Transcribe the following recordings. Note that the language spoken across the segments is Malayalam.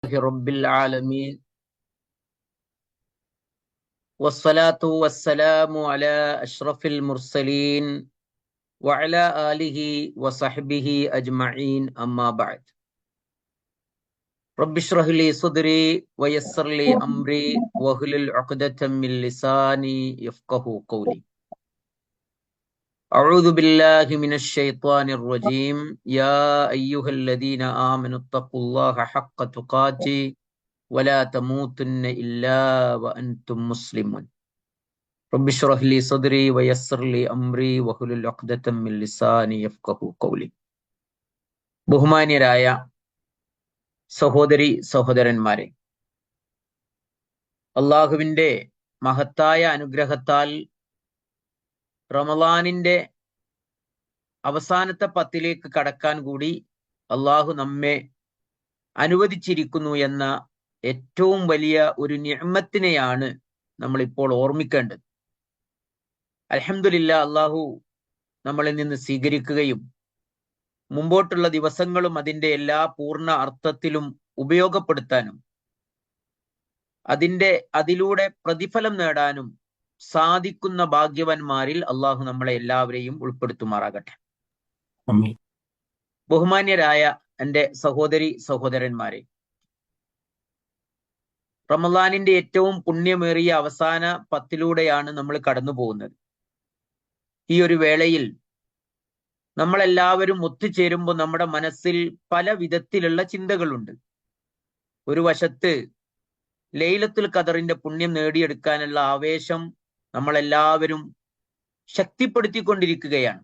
رب العالمين والصلاة والسلام على أشرف المرسلين وعلى آله وصحبه أجمعين أما بعد رب اشرح لي صدري ويسر لي أمري واحلل عقدة من لساني يفقه قولي أعوذ بالله من الشيطان الرجيم يا أيها الذين آمنوا اتقوا الله حق تقاته ولا تموتن إلا وأنتم مسلمون رب اشرح لي صدري ويسر لي أمري واحلل عقدة من لساني يفقهوا قولي. ബഹുമാന്യരായ സഹോദരി സഹോദരന്മാരെ, അള്ളാഹുവിന്റെ മഹത്തായ അനുഗ്രഹത്താൽ റമളാനിന്റെ അവസാനത്തെ 10 കടക്കാൻ കൂടി അള്ളാഹു നമ്മെ അനുവദിച്ചിരിക്കുന്നു എന്ന ഏറ്റവും വലിയ ഒരു നിഅ്മത്തിനെയാണ് നമ്മളിപ്പോൾ ഓർമ്മിക്കേണ്ടത്. അൽഹംദുലില്ലാ, അള്ളാഹു നമ്മളിൽ നിന്ന് സ്വീകരിക്കുകയും മുമ്പോട്ടുള്ള ദിവസങ്ങളും അതിന്റെ എല്ലാ പൂർണ്ണ അർത്ഥത്തിലും ഉപയോഗപ്പെടുത്താനും അതിലൂടെ പ്രതിഫലം നേടാനും സാധിക്കുന്ന ഭാഗ്യവാന്മാരിൽ അള്ളാഹു നമ്മളെ എല്ലാവരെയും ഉൾപ്പെടുത്തുമാറാകട്ടെ. ബഹുമാന്യരായ എൻ്റെ സഹോദരി സഹോദരന്മാരെ, റമളാനിന്റെ ഏറ്റവും പുണ്യമേറിയ അവസാന 10 നമ്മൾ കടന്നു പോകുന്നത്. ഈ ഒരു വേളയിൽ നമ്മളെല്ലാവരും ഒത്തുചേരുമ്പോൾ നമ്മുടെ മനസ്സിൽ പല വിധത്തിലുള്ള ചിന്തകളുണ്ട്. ഒരു വശത്ത് ലൈലത്തുൽ ഖദറിന്റെ പുണ്യം നേടിയെടുക്കാനുള്ള ആവേശം നമ്മളെല്ലാവരും ശക്തിപ്പെടുത്തിക്കൊണ്ടിരിക്കുകയാണ്.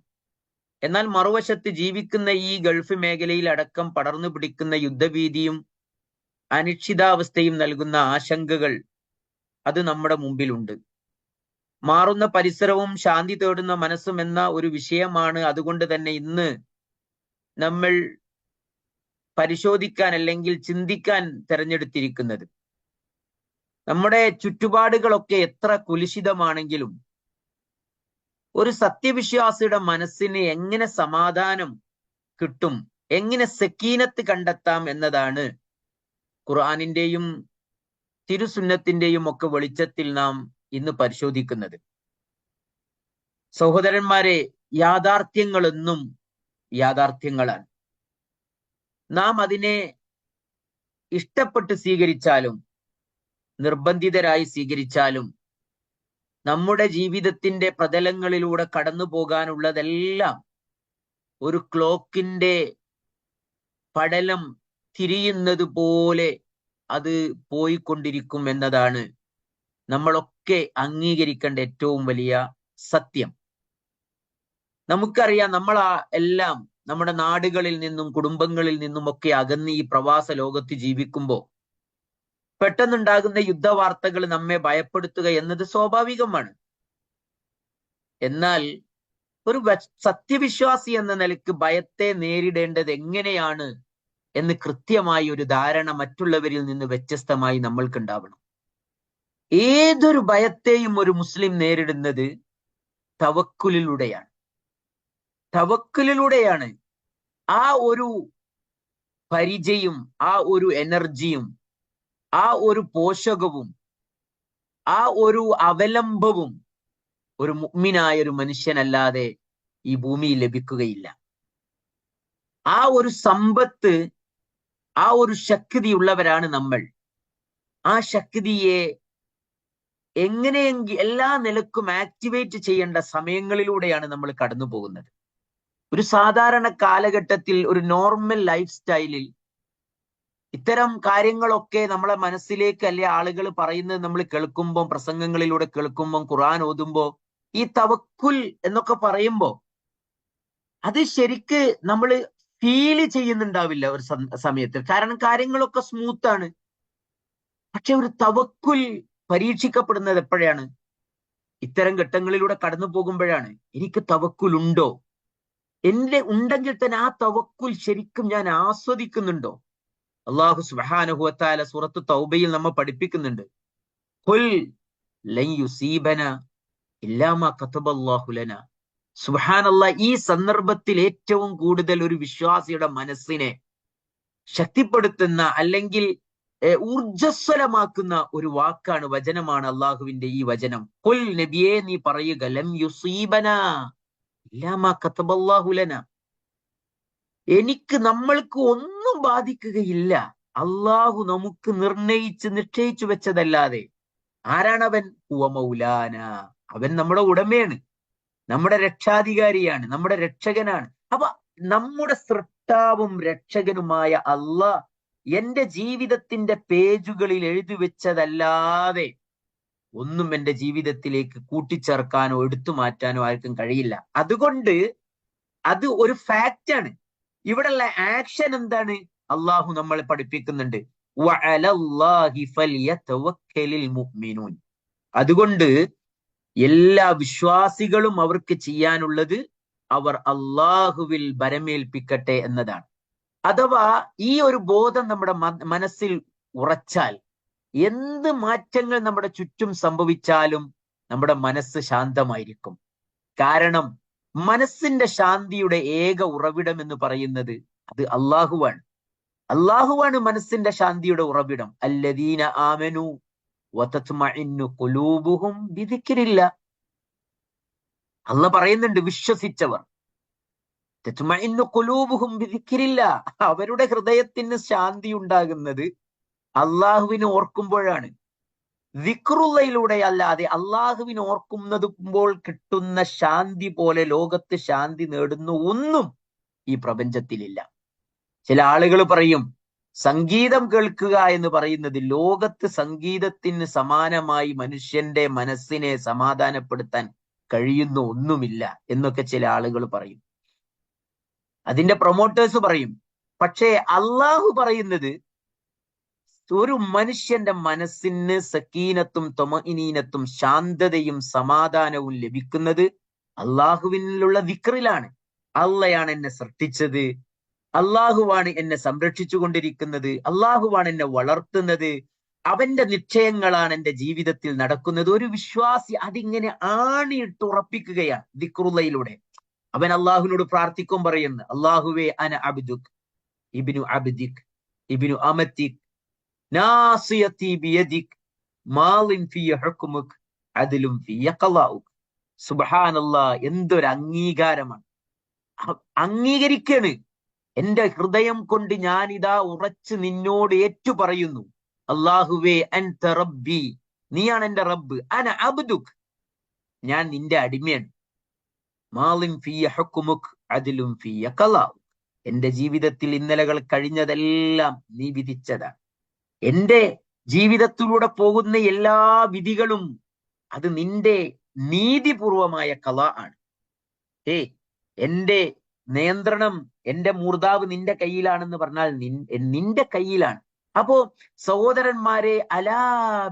എന്നാൽ മറുവശത്ത് ജീവിക്കുന്ന ഈ ഗൾഫ് മേഖലയിൽ അടക്കം പടർന്നു പിടിക്കുന്ന യുദ്ധഭീതിയും അനിശ്ചിതാവസ്ഥയും നൽകുന്ന ആശങ്കകൾ അത് നമ്മുടെ മുമ്പിലുണ്ട്. മാറുന്ന പരിസരവും ശാന്തി തേടുന്ന മനസ്സും എന്ന ഒരു വിഷയമാണ് അതുകൊണ്ട് തന്നെ ഇന്ന് നമ്മൾ പരിശോധിക്കാൻ അല്ലെങ്കിൽ ചിന്തിക്കാൻ തെരഞ്ഞെടുത്തിരിക്കുന്നത്. നമ്മുടെ ചുറ്റുപാടുകളൊക്കെ എത്ര കുലുഷിതമാണെങ്കിലും ഒരു സത്യവിശ്വാസിയുടെ മനസ്സിന് എങ്ങനെ സമാധാനം കിട്ടും, എങ്ങനെ സക്കീനത്ത് കണ്ടെത്താം എന്നതാണ് ഖുർആനിന്റെയും തിരുസുന്നത്തിന്റെയും ഒക്കെ വെളിച്ചത്തിൽ നാം ഇന്ന് പരിശോധിക്കുന്നത്. സഹോദരന്മാരെ, യാഥാർത്ഥ്യങ്ങളെന്നും യാഥാർത്ഥ്യങ്ങളാണ്. നാം അതിനെ ഇഷ്ടപ്പെട്ട് സ്വീകരിച്ചാലും നിർബന്ധിതരായി സ്വീകരിച്ചാലും നമ്മുടെ ജീവിതത്തിന്റെ പ്രതലങ്ങളിലൂടെ കടന്നു പോകാനുള്ളതെല്ലാം ഒരു ക്ലോക്കിന്റെ പടലം തിരിയുന്നത് പോലെ അത് പോയിക്കൊണ്ടിരിക്കും എന്നതാണ് നമ്മളൊക്കെ അംഗീകരിക്കേണ്ട ഏറ്റവും വലിയ സത്യം. നമുക്കറിയാം, എല്ലാം നമ്മുടെ നാടുകളിൽ നിന്നും കുടുംബങ്ങളിൽ നിന്നും ഒക്കെ അകന്ന് ഈ പ്രവാസ ലോകത്ത് ജീവിക്കുമ്പോൾ പെട്ടെന്നുണ്ടാകുന്ന യുദ്ധവാർത്തകൾ നമ്മെ ഭയപ്പെടുത്തുക എന്നത് സ്വാഭാവികമാണ്. എന്നാൽ ഒരു സത്യവിശ്വാസി എന്ന നിലയ്ക്ക് ഭയത്തെ നേരിടേണ്ടത് എങ്ങനെയാണ് എന്ന് കൃത്യമായി ഒരു ധാരണ മറ്റുള്ളവരിൽ നിന്ന് വ്യത്യസ്തമായി നമ്മൾക്കുണ്ടാവണം. ഏതൊരു ഭയത്തെയും ഒരു മുസ്ലിം നേരിടുന്നത് തവക്കുലിലൂടെയാണ്. തവക്കുലിലൂടെയാണ്. ആ ഒരു പരിചയും ആ ഒരു എനർജിയും ആ ഒരു പോഷകവും ആ ഒരു അവലംബവും ഒരു മുഅ്മിനായ ഒരു മനുഷ്യനല്ലാതെ ഈ ഭൂമിയിൽ ലഭിക്കുകയില്ല. ആ ഒരു സമ്പത്ത്, ആ ഒരു ശക്തിയുള്ളവരാണ് നമ്മൾ. ആ ശക്തിയെ എങ്ങനെയെങ്കിലും എല്ലാ നിലക്കും ആക്ടിവേറ്റ് ചെയ്യേണ്ട സമയങ്ങളിലൂടെയാണ് നമ്മൾ കടന്നു പോകുന്നത്. ഒരു സാധാരണ കാലഘട്ടത്തിൽ, ഒരു നോർമൽ ലൈഫ് സ്റ്റൈലിൽ ഇത്തരം കാര്യങ്ങളൊക്കെ നമ്മളെ മനസ്സിലേക്ക് അല്ലെ ആളുകൾ പറയുന്നത് നമ്മൾ കേൾക്കുമ്പോൾ, പ്രസംഗങ്ങളിലൂടെ കേൾക്കുമ്പോൾ, ഖുർആൻ ഓതുമ്പോൾ ഈ തവക്കുൽ എന്നൊക്കെ പറയുമ്പോൾ അത് ശരിക്ക് നമ്മൾ ഫീല് ചെയ്യുന്നുണ്ടാവില്ല ഒരു സമയത്ത്. കാരണം കാര്യങ്ങളൊക്കെ സ്മൂത്താണ്. പക്ഷെ ഒരു തവക്കുൽ പരീക്ഷിക്കപ്പെടുന്നത് എപ്പോഴാണ്? ഇത്തരം ഘട്ടങ്ങളിലൂടെ കടന്നു പോകുമ്പോഴാണ്. എനിക്ക് തവക്കുൽ ഉണ്ടോ? ഉണ്ടെങ്കിൽ തന്നെ ആ തവക്കുൽ ശരിക്കും ഞാൻ ആസ്വദിക്കുന്നുണ്ടോ? അല്ലാഹു സുബ്ഹാനഹു വ തആല സൂറത്ത് തൗബയിൽ നമ്മെ പഠിപ്പിക്കുന്നുണ്ട്. ഖുൽ ലൻ യുസീബനാ ഇല്ലാ മാ കതബല്ലാഹു ലനാ. സുബ്ഹാനല്ലാഹ്, ഈ സന്ദർഭത്തിൽ ഏറ്റവും കൂടുതൽ ഒരു വിശ്വാസിയുടെ മനസ്സിനെ ശക്തിപ്പെടുത്തുന്ന അല്ലെങ്കിൽ ഊർജസ്വലമാക്കുന്ന ഒരു വാക്കാണ്, വചനമാണ് അള്ളാഹുവിന്റെ ഈ വചനം. ഖുൽ നബിയേ, നീ പറയുക, ലം യുസീബനാ ഇല്ലാ മാ കതബല്ലാഹു ലനാ, നമ്മൾക്ക് ഒന്നും ബാധിക്കുകയില്ല അള്ളാഹു നമുക്ക് നിശ്ചയിച്ചു വെച്ചതല്ലാതെ. ആരാണവൻ? ഹുവ മൗലാന, അവൻ നമ്മുടെ ഉടമയാണ്, നമ്മുടെ രക്ഷാധികാരിയാണ്, നമ്മുടെ രക്ഷകനാണ്. അപ്പൊ നമ്മുടെ സൃഷ്ടാവും രക്ഷകനുമായ അള്ളാഹ് എന്റെ ജീവിതത്തിന്റെ പേജുകളിൽ എഴുതി വെച്ചതല്ലാതെ ഒന്നും എന്റെ ജീവിതത്തിലേക്ക് കൂട്ടിച്ചേർക്കാനോ എടുത്തു മാറ്റാനോ ആർക്കും കഴിയില്ല. അതുകൊണ്ട് അത് ഒരു ഫാക്റ്റാണ്. ഇവിടെയുള്ള ആക്ഷൻ എന്താണ്? അള്ളാഹു നമ്മളെ പഠിപ്പിക്കുന്നുണ്ട്, വഅലല്ലാഹി ഫൽയതവക്കലിൽ മുഅ്മിനൂൻ. അതുകൊണ്ട് എല്ലാ വിശ്വാസികളും അവർക്ക് ചെയ്യാനുള്ളത് അവർ അള്ളാഹുവിൽ ഭരമേൽപ്പിക്കട്ടെ എന്നതാണ്. അഥവാ ഈ ഒരു ബോധം നമ്മുടെ മനസ്സിൽ ഉറച്ചാൽ എന്ത് മാറ്റങ്ങൾ നമ്മുടെ ചുറ്റും സംഭവിച്ചാലും നമ്മുടെ മനസ്സ് ശാന്തമായിരിക്കും. കാരണം മനസ്സിന്റെ ശാന്തിയുടെ ഏക ഉറവിടം എന്ന് പറയുന്നത് അത് അള്ളാഹുവാണ്. അള്ളാഹുവാണ് മനസ്സിന്റെ ശാന്തിയുടെ ഉറവിടം. അല്ലദീന ആമനു വതത്മഇന്നു ഖുലൂബുഹും ബിദിക്രില്ലാ. അള്ളാഹ് പറയുന്നുണ്ട്, വിശ്വസിച്ചവർ, തത്മഇന്നു ഖുലൂബുഹും ബിദിക്രില്ലാ, അവരുടെ ഹൃദയത്തിന് ശാന്തി ഉണ്ടാകുന്നത് അള്ളാഹുവിനെ ഓർക്കുമ്പോഴാണ്. ദിക്റുള്ളയിലൂടെ അല്ലാതെ അള്ളാഹുവിനെ ഓർക്കുന്നതുമ്പോൾ കിട്ടുന്ന ശാന്തി പോലെ ലോകത്ത് ശാന്തി നേടുന്ന ഒന്നും ഈ പ്രപഞ്ചത്തിലില്ല. ചില ആളുകൾ പറയും, സംഗീതം കേൾക്കുക എന്ന് പറയുന്നത് ലോകത്ത് സംഗീതത്തിന് സമാനമായി മനുഷ്യന്റെ മനസ്സിനെ സമാധാനപ്പെടുത്താൻ കഴിയുന്ന ഒന്നുമില്ല എന്നൊക്കെ ചില ആളുകൾ പറയും, അതിന്റെ പ്രൊമോട്ടേഴ്സ് പറയും. പക്ഷേ അള്ളാഹു പറയുന്നത്, ഒരു മനുഷ്യന്റെ മനസ്സിന് സക്കീനത്തും ത്വമഇനീനത്തും ശാന്തതയും സമാധാനവും ലഭിക്കുന്നത് അള്ളാഹുവിനുള്ള ദിക്റിലാണ്. അള്ളയാണ് എന്നെ സൃഷ്ടിച്ചത്, അള്ളാഹുവാണ് എന്നെ സംരക്ഷിച്ചു കൊണ്ടിരിക്കുന്നത്, അള്ളാഹുവാണ് എന്നെ വളർത്തുന്നത്, അവന്റെ നിശ്ചയങ്ങളാണ് എന്റെ ജീവിതത്തിൽ നടക്കുന്നത്. ഒരു വിശ്വാസി അതിങ്ങനെ ആണിയിട്ട് ഉറപ്പിക്കുകയാണ് ദിക്റുള്ളയിലൂടെ. അവൻ അള്ളാഹുവിനോട് പ്രാർത്ഥിക്കും, പറയുന്നു, അള്ളാഹുവേ അന അബ്ദുക് ഇബ്നു അബ്ദിക് ഇബ്നു അമതിക് നാസിയതി ബിയദിക് മാളിൻ ഫിയ ഹുക്മുക് അദ്ലും ഫിയ ഖളാഉക്. സുബ്ഹാനല്ലാഹ്, എന്തൊരു അംഗീകാരമാണ്! അംഗീകരിക്കാണ്. എന്റെ ഹൃദയം കൊണ്ട് ഞാനിതാ ഉറച്ച് നിന്നോട് ഏറ്റു പറയുന്നു, അല്ലാഹുവേ അൻത റബ്ബി, നീയാണ് എന്റെ റബ്ബ്, അന അബ്ദുക്, ഞാൻ നിന്റെ അടിമയാണ്, മാളിൻ ഫിയ ഹുക്മുക് അദ്ലും ഫിയ ഖളാഉക്, എന്റെ ജീവിതത്തിൽ ഇന്നലകൾ കഴിഞ്ഞതെല്ലാം നീ വിധിച്ചതാണ്. എന്റെ ജീവിതത്തിലൂടെ പോകുന്ന എല്ലാ വിധികളും അത് നിന്റെ നീതിപൂർവമായ ഖളാ ആണ്. എന്റെ നിയന്ത്രണം, എന്റെ മൂർധാവ് നിന്റെ കയ്യിലാണെന്ന് പറഞ്ഞാൽ നിന്റെ കയ്യിലാണ്. അപ്പോ സഹോദരന്മാരെ, അലാ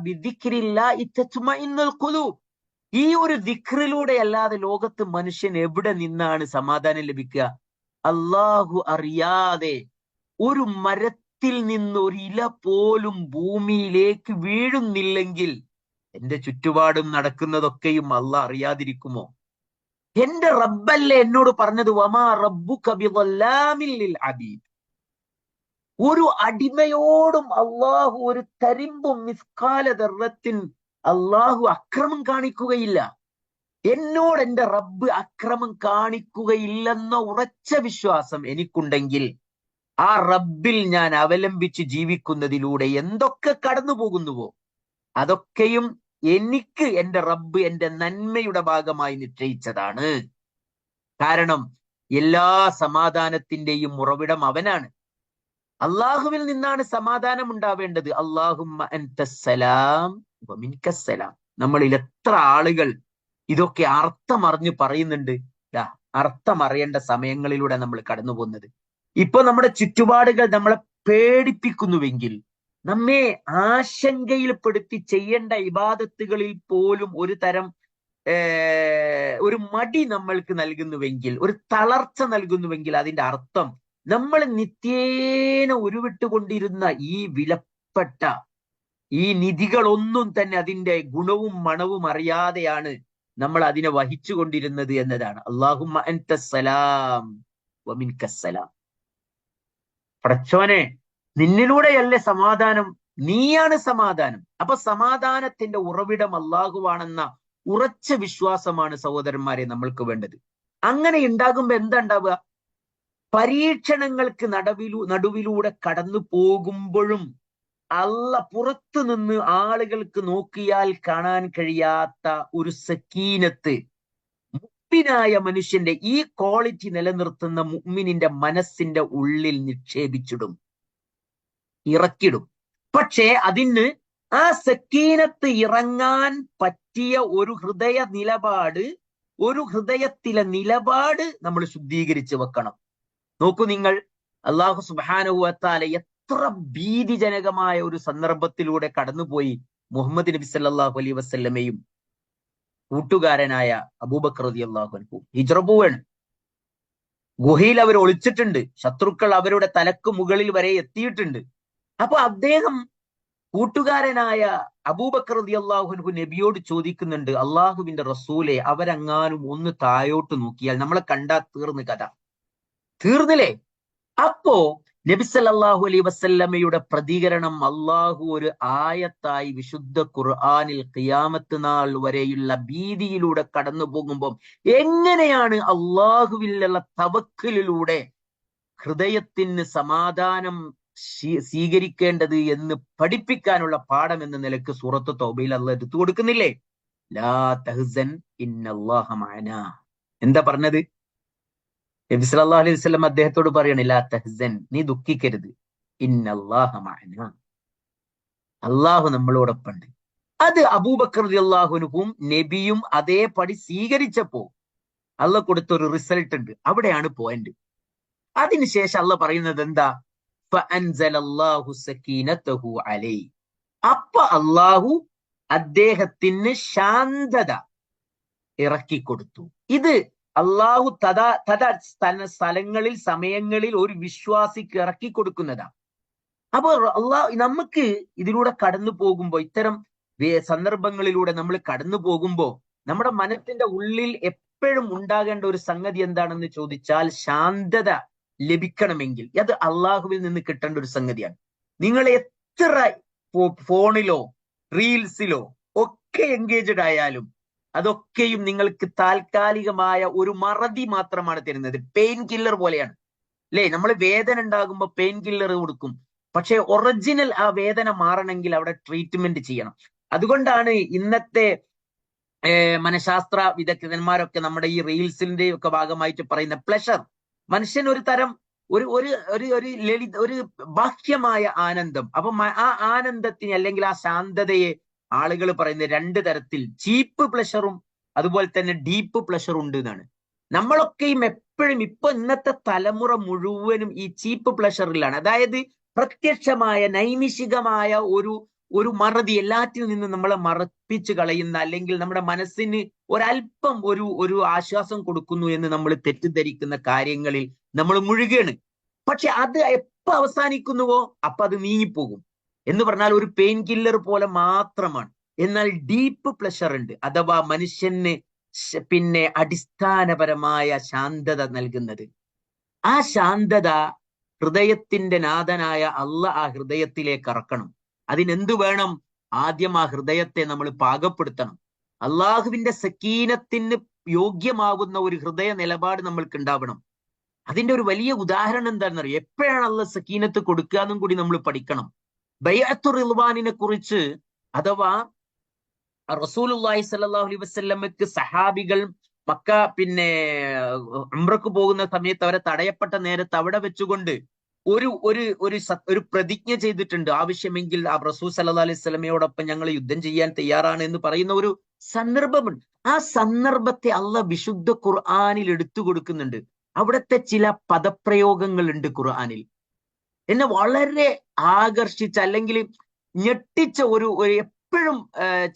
ബിദിക്രില്ലാഹി തത്മഇന്നുൽ ഖുലൂബ്, ഈ ഒരു ദിക്റിലൂടെ അല്ലാതെ ലോകത്ത് മനുഷ്യൻ എവിടെ നിന്നാണ് സമാധാനം ലഭിക്കുക? അള്ളാഹു അറിയാതെ ഒരു മരത്തിൽ നിന്ന് ഒരു ഇല പോലും ഭൂമിയിലേക്ക് വീഴുന്നില്ലെങ്കിൽ എന്റെ ചുറ്റുപാടും നടക്കുന്നതൊക്കെയും അള്ളാഹ് അറിയാതിരിക്കുമോ? എന്റെ റബ്ബല്ലേ എന്നോട് പറഞ്ഞത്, വമാ റബ്ബുക ബിളല്ലാമിൻ ലിൽ അബീദ്, ഒരു അടിമയോടും അള്ളാഹു ഒരു തരിമ്പും മിസ്കാല ദർറത്തിൻ അള്ളാഹു അക്രമം കാണിക്കുകയില്ല. എന്നോട് എന്റെ റബ്ബ് അക്രമം കാണിക്കുകയില്ലെന്ന ഉറച്ച വിശ്വാസം എനിക്കുണ്ടെങ്കിൽ ആ റബ്ബിൽ ഞാൻ അവലംബിച്ച് ജീവിക്കുന്നതിലൂടെ എന്തൊക്കെ കടന്നു പോകുന്നുവോ അതൊക്കെയും എനിക്ക് എന്റെ റബ്ബ് എന്റെ നന്മയുടെ ഭാഗമായി നിശ്ചയിച്ചതാണ്. കാരണം എല്ലാ സമാധാനത്തിന്റെയും ഉറവിടം അവനാണ്. അള്ളാഹുവിൽ നിന്നാണ് സമാധാനം ഉണ്ടാവേണ്ടത്. അല്ലാഹുമ്മ അൻതസ്സലാം വമിൻകസ്സലാം. നമ്മളിൽ എത്ര ആളുകൾ ഇതൊക്കെ അർത്ഥമറിഞ്ഞ് പറയുന്നുണ്ട്? അർത്ഥമറിയേണ്ട സമയങ്ങളിലൂടെ നമ്മൾ കടന്നു പോകുന്നത്. ഇപ്പൊ നമ്മുടെ ചുറ്റുപാടുകൾ നമ്മളെ പേടിപ്പിക്കുന്നുവെങ്കിൽ, നമ്മെ ആശങ്കയിൽപ്പെടുത്തി ചെയ്യേണ്ട ഇബാദത്തുകളിൽ പോലും ഒരു തരം ഒരു മടി നമ്മൾക്ക് നൽകുന്നുവെങ്കിൽ, ഒരു തളർച്ച നൽകുന്നുവെങ്കിൽ, അതിന്റെ അർത്ഥം നമ്മൾ നിത്യേന ഉരുവിട്ടുകൊണ്ടിരുന്ന ഈ വിലപ്പെട്ട ഈ നിധികളൊന്നും തന്നെ അതിന്റെ ഗുണവും മണവും അറിയാതെയാണ് നമ്മൾ അതിനെ വഹിച്ചു കൊണ്ടിരുന്നത് എന്നതാണ്. അല്ലാഹുമ്മ അൻതസ്സലാം വമിൻകസ്സലാം. പടച്ചോനെ, നിന്നിലൂടെയല്ലേ സമാധാനം നീയാണ് സമാധാനം. അപ്പൊ സമാധാനത്തിന്റെ ഉറവിടം അള്ളാഹുവാണെന്ന ഉറച്ച വിശ്വാസമാണ് സഹോദരന്മാരെ നമ്മൾക്ക് വേണ്ടത്. അങ്ങനെ ഉണ്ടാകുമ്പോ എന്താ ഉണ്ടാവുക? പരീക്ഷണങ്ങൾക്ക് നടുവിലൂടെ കടന്നു പോകുമ്പോഴും പുറത്തു നിന്ന് ആളുകൾക്ക് നോക്കിയാൽ കാണാൻ കഴിയാത്ത ഒരു സക്കീനത്ത് മുഅ്മിനായ മനുഷ്യന്റെ ഈ ക്വാളിറ്റി നിലനിർത്തുന്ന മുഅ്മിനിന്റെ മനസ്സിന്റെ ഉള്ളിൽ നിക്ഷേപിച്ചിടും, ഇറക്കിടും. പക്ഷേ അതിന് ആ സക്കീനത്ത് ഇറങ്ങാൻ പറ്റിയ ഒരു ഹൃദയത്തിലെ നിലപാട് നമ്മൾ ശുദ്ധീകരിച്ച് വെക്കണം. നോക്കൂ നിങ്ങൾ, അല്ലാഹു സുബ്ഹാനഹു വ തആല എത്ര ഭീതിജനകമായ ഒരു സന്ദർഭത്തിലൂടെ കടന്നുപോയി മുഹമ്മദ് നബി സല്ലല്ലാഹു അലൈഹി വസല്ലമയും കൂട്ടുകാരനായ അബൂബക്കർ റളിയല്ലാഹു അൻഹു ഹിജ്റ പോവാണ്. ഗുഹയിൽ അവർ ഒളിച്ചിട്ടുണ്ട്, ശത്രുക്കൾ അവരുടെ തലക്ക് മുകളിൽ വരെ എത്തിയിട്ടുണ്ട്. അപ്പൊ അദ്ദേഹം കൂട്ടുകാരനായ അബൂബക്കർ റളിയല്ലാഹു അൻഹു നബിയോട് ചോദിക്കുന്നുണ്ട്, അള്ളാഹുവിന്റെ റസൂലെ, അവരെങ്ങാനും ഒന്ന് താഴോട്ട് നോക്കിയാൽ നമ്മളെ കണ്ടാ തീർന്ന് കഥ, തീർന്നില്ലേ? അപ്പോ നബി സല്ലല്ലാഹു അലൈഹി വസല്ലമയുടെ പ്രതികരണം അള്ളാഹു ഒരു ആയത്തായി വിശുദ്ധ ഖുർആനിൽ ഖിയാമത്ത് നാൾ വരെയുള്ള ഭീതിയിലൂടെ കടന്നു പോകുമ്പോൾ എങ്ങനെയാണ് അള്ളാഹുവിലുള്ള തവക്കലിലൂടെ ഹൃദയത്തിന് സമാധാനം സ്വീകരിക്കേണ്ടത് എന്ന് പഠിപ്പിക്കാനുള്ള പാഠം എന്ന നിലക്ക് സൂറത്ത് തൗബയിൽ അള്ളാഹ് എടുത്തു കൊടുക്കുന്നില്ലേ? ലാ തഹ്സൻ ഇന്നല്ലാഹ മഅനാ. എന്താ പറഞ്ഞത്? നബി സല്ലല്ലാഹു അലൈഹി വസല്ലം അദ്ദേഹത്തോട് പറയണ, ലാ തഹ്സൻ, നീ ദുഃഖിക്കരുത്, ഇന്നല്ലാഹ മഅനാ, അള്ളാഹു നമ്മളോടൊപ്പമുണ്ട്. അത് അബൂബക്കർ റളിയല്ലാഹു അൻഹുവും നബിയും അതേപടി സ്വീകരിച്ചപ്പോ അള്ളാഹ് കൊടുത്തൊരു റിസൾട്ട് ഉണ്ട്. അവിടെയാണ് പോയിന്റ്. അതിനുശേഷം അള്ളാഹ് പറയുന്നത് എന്താ? ഫഅൻസലല്ലാഹു സകീനതഹു അലൈഹി. അപ്പൊ അള്ളാഹു അദ്ദേഹത്തിന് ശാന്തത ഇറക്കിക്കൊടുത്തു. ഇത് അള്ളാഹു സ്ഥലങ്ങളിൽ സമയങ്ങളിൽ ഒരു വിശ്വാസിക്ക് ഇറക്കി കൊടുക്കുന്നതാണ്. അപ്പൊ നമുക്ക് ഇതിലൂടെ കടന്നു പോകുമ്പോ, ഇത്തരം സന്ദർഭങ്ങളിലൂടെ നമ്മൾ കടന്നു പോകുമ്പോ നമ്മുടെ മനസ്സിന്റെ ഉള്ളിൽ എപ്പോഴും ഉണ്ടാകേണ്ട ഒരു സംഗതി എന്താണെന്ന് ചോദിച്ചാൽ, ശാന്തത ലഭിക്കണമെങ്കിൽ അത് അള്ളാഹുവിൽ നിന്ന് കിട്ടേണ്ട ഒരു സംഗതിയാണ്. നിങ്ങൾ എത്ര ഫോണിലോ റീൽസിലോ ഒക്കെ എൻഗേജ്ഡ് ആയാലും അതൊക്കെയും നിങ്ങൾക്ക് താൽക്കാലികമായ ഒരു മറതി മാത്രമാണ് തരുന്നത്. പെയിൻ കില്ലർ പോലെയാണ്, അല്ലേ? നമ്മൾ വേദന ഉണ്ടാകുമ്പോൾ പെയിൻ കില്ലർ കൊടുക്കും. പക്ഷെ ഒറിജിനൽ ആ വേദന മാറണമെങ്കിൽ അവിടെ ട്രീറ്റ്മെന്റ് ചെയ്യണം. അതുകൊണ്ടാണ് ഇന്നത്തെ മനഃശാസ്ത്ര വിദഗ്ധന്മാരൊക്കെ നമ്മുടെ ഈ റീൽസിന്റെ ഒക്കെ ഭാഗമായിട്ട് പറയുന്ന പ്ലഷർ, മനുഷ്യൻ ഒരു തരം ഒരു ബാഹ്യമായ ആനന്ദം. അപ്പൊ ആ ആനന്ദത്തിന് അല്ലെങ്കിൽ ആ ശാന്തതയെ ആളുകൾ പറയുന്ന രണ്ട് തരത്തിൽ, ചീപ്പ് പ്ലഷറും അതുപോലെ തന്നെ ഡീപ്പ് പ്ലഷറും ഉണ്ട് എന്നാണ്. നമ്മളൊക്കെയും എപ്പോഴും ഇപ്പൊ ഇന്നത്തെ തലമുറ മുഴുവനും ഈ ചീപ്പ് പ്ലഷറിലാണ്. അതായത് പ്രത്യക്ഷമായ നൈമിഷികമായ ഒരു മറതി, എല്ലാറ്റിൽ നിന്നും നമ്മളെ മറപ്പിച്ച് കളയുന്ന, അല്ലെങ്കിൽ നമ്മുടെ മനസ്സിന് ഒരല്പം ഒരു ആശ്വാസം കൊടുക്കുന്നു എന്ന് നമ്മൾ തെറ്റിദ്ധരിക്കുന്ന കാര്യങ്ങളിൽ നമ്മൾ മുഴുകയാണ്. പക്ഷെ അത് എപ്പോ അവസാനിക്കുന്നുവോ അപ്പൊ അത് നീങ്ങിപ്പോകും. എന്ന് പറഞ്ഞാൽ ഒരു പെയിൻ കില്ലർ പോലെ മാത്രമാണ്. എന്നാൽ ഡീപ്പ് പ്ലഷർ ഉണ്ട്, അഥവാ മനുഷ്യന് പിന്നെ അടിസ്ഥാനപരമായ ശാന്തത നൽകുന്നത്. ആ ശാന്തത ഹൃദയത്തിന്റെ നാഥനായ അള്ളാഹ് ആ ഹൃദയത്തിലേക്ക് ഇറക്കണം. അതിനെന്തു വേണം? ആദ്യം ആ ഹൃദയത്തെ നമ്മൾ പാകപ്പെടുത്തണം. അള്ളാഹുവിന്റെ സക്കീനത്തിന് യോഗ്യമാകുന്ന ഒരു ഹൃദയ നിലപാട് നമ്മൾക്ക് ഉണ്ടാവണം. അതിന്റെ ഒരു വലിയ ഉദാഹരണം എന്താണെന്ന് അറിയാം. എപ്പോഴാണ് അള്ളാഹ് സക്കീനത്ത് കൊടുക്കുക എന്നും കൂടി നമ്മൾ പഠിക്കണം. ബൈഅത്തുർ റിദ്വാനിനെ കുറിച്ച്, അഥവാ റസൂലുള്ളാഹി സ്വല്ലല്ലാഹു അലൈഹി വസല്ലമക്ക് സഹാബികൾ മക്ക ഉംറക്ക് പോകുന്ന സമയത്ത് അവരെ തടയപ്പെട്ട നേരത്ത് അവിടെ വെച്ചുകൊണ്ട് ഒരു പ്രതിജ്ഞ ചെയ്തിട്ടുണ്ട്. ആവശ്യമെങ്കിൽ ആ റസൂൽ സല്ലല്ലാഹു അലൈഹി വസല്ലമയോടൊപ്പം ഞങ്ങൾ യുദ്ധം ചെയ്യാൻ തയ്യാറാണ് എന്ന് പറയുന്ന ഒരു സന്ദർഭമുണ്ട്. ആ സന്ദർഭത്തെ അള്ളാഹ് വിശുദ്ധ ഖുർആനിൽ എടുത്തു കൊടുക്കുന്നുണ്ട്. അവിടുത്തെ ചില പദപ്രയോഗങ്ങൾ ഉണ്ട് ഖുർആനിൽ, എന്നെ വളരെ ആകർഷിച്ച അല്ലെങ്കിൽ ഞെട്ടിച്ച ഒരു എപ്പോഴും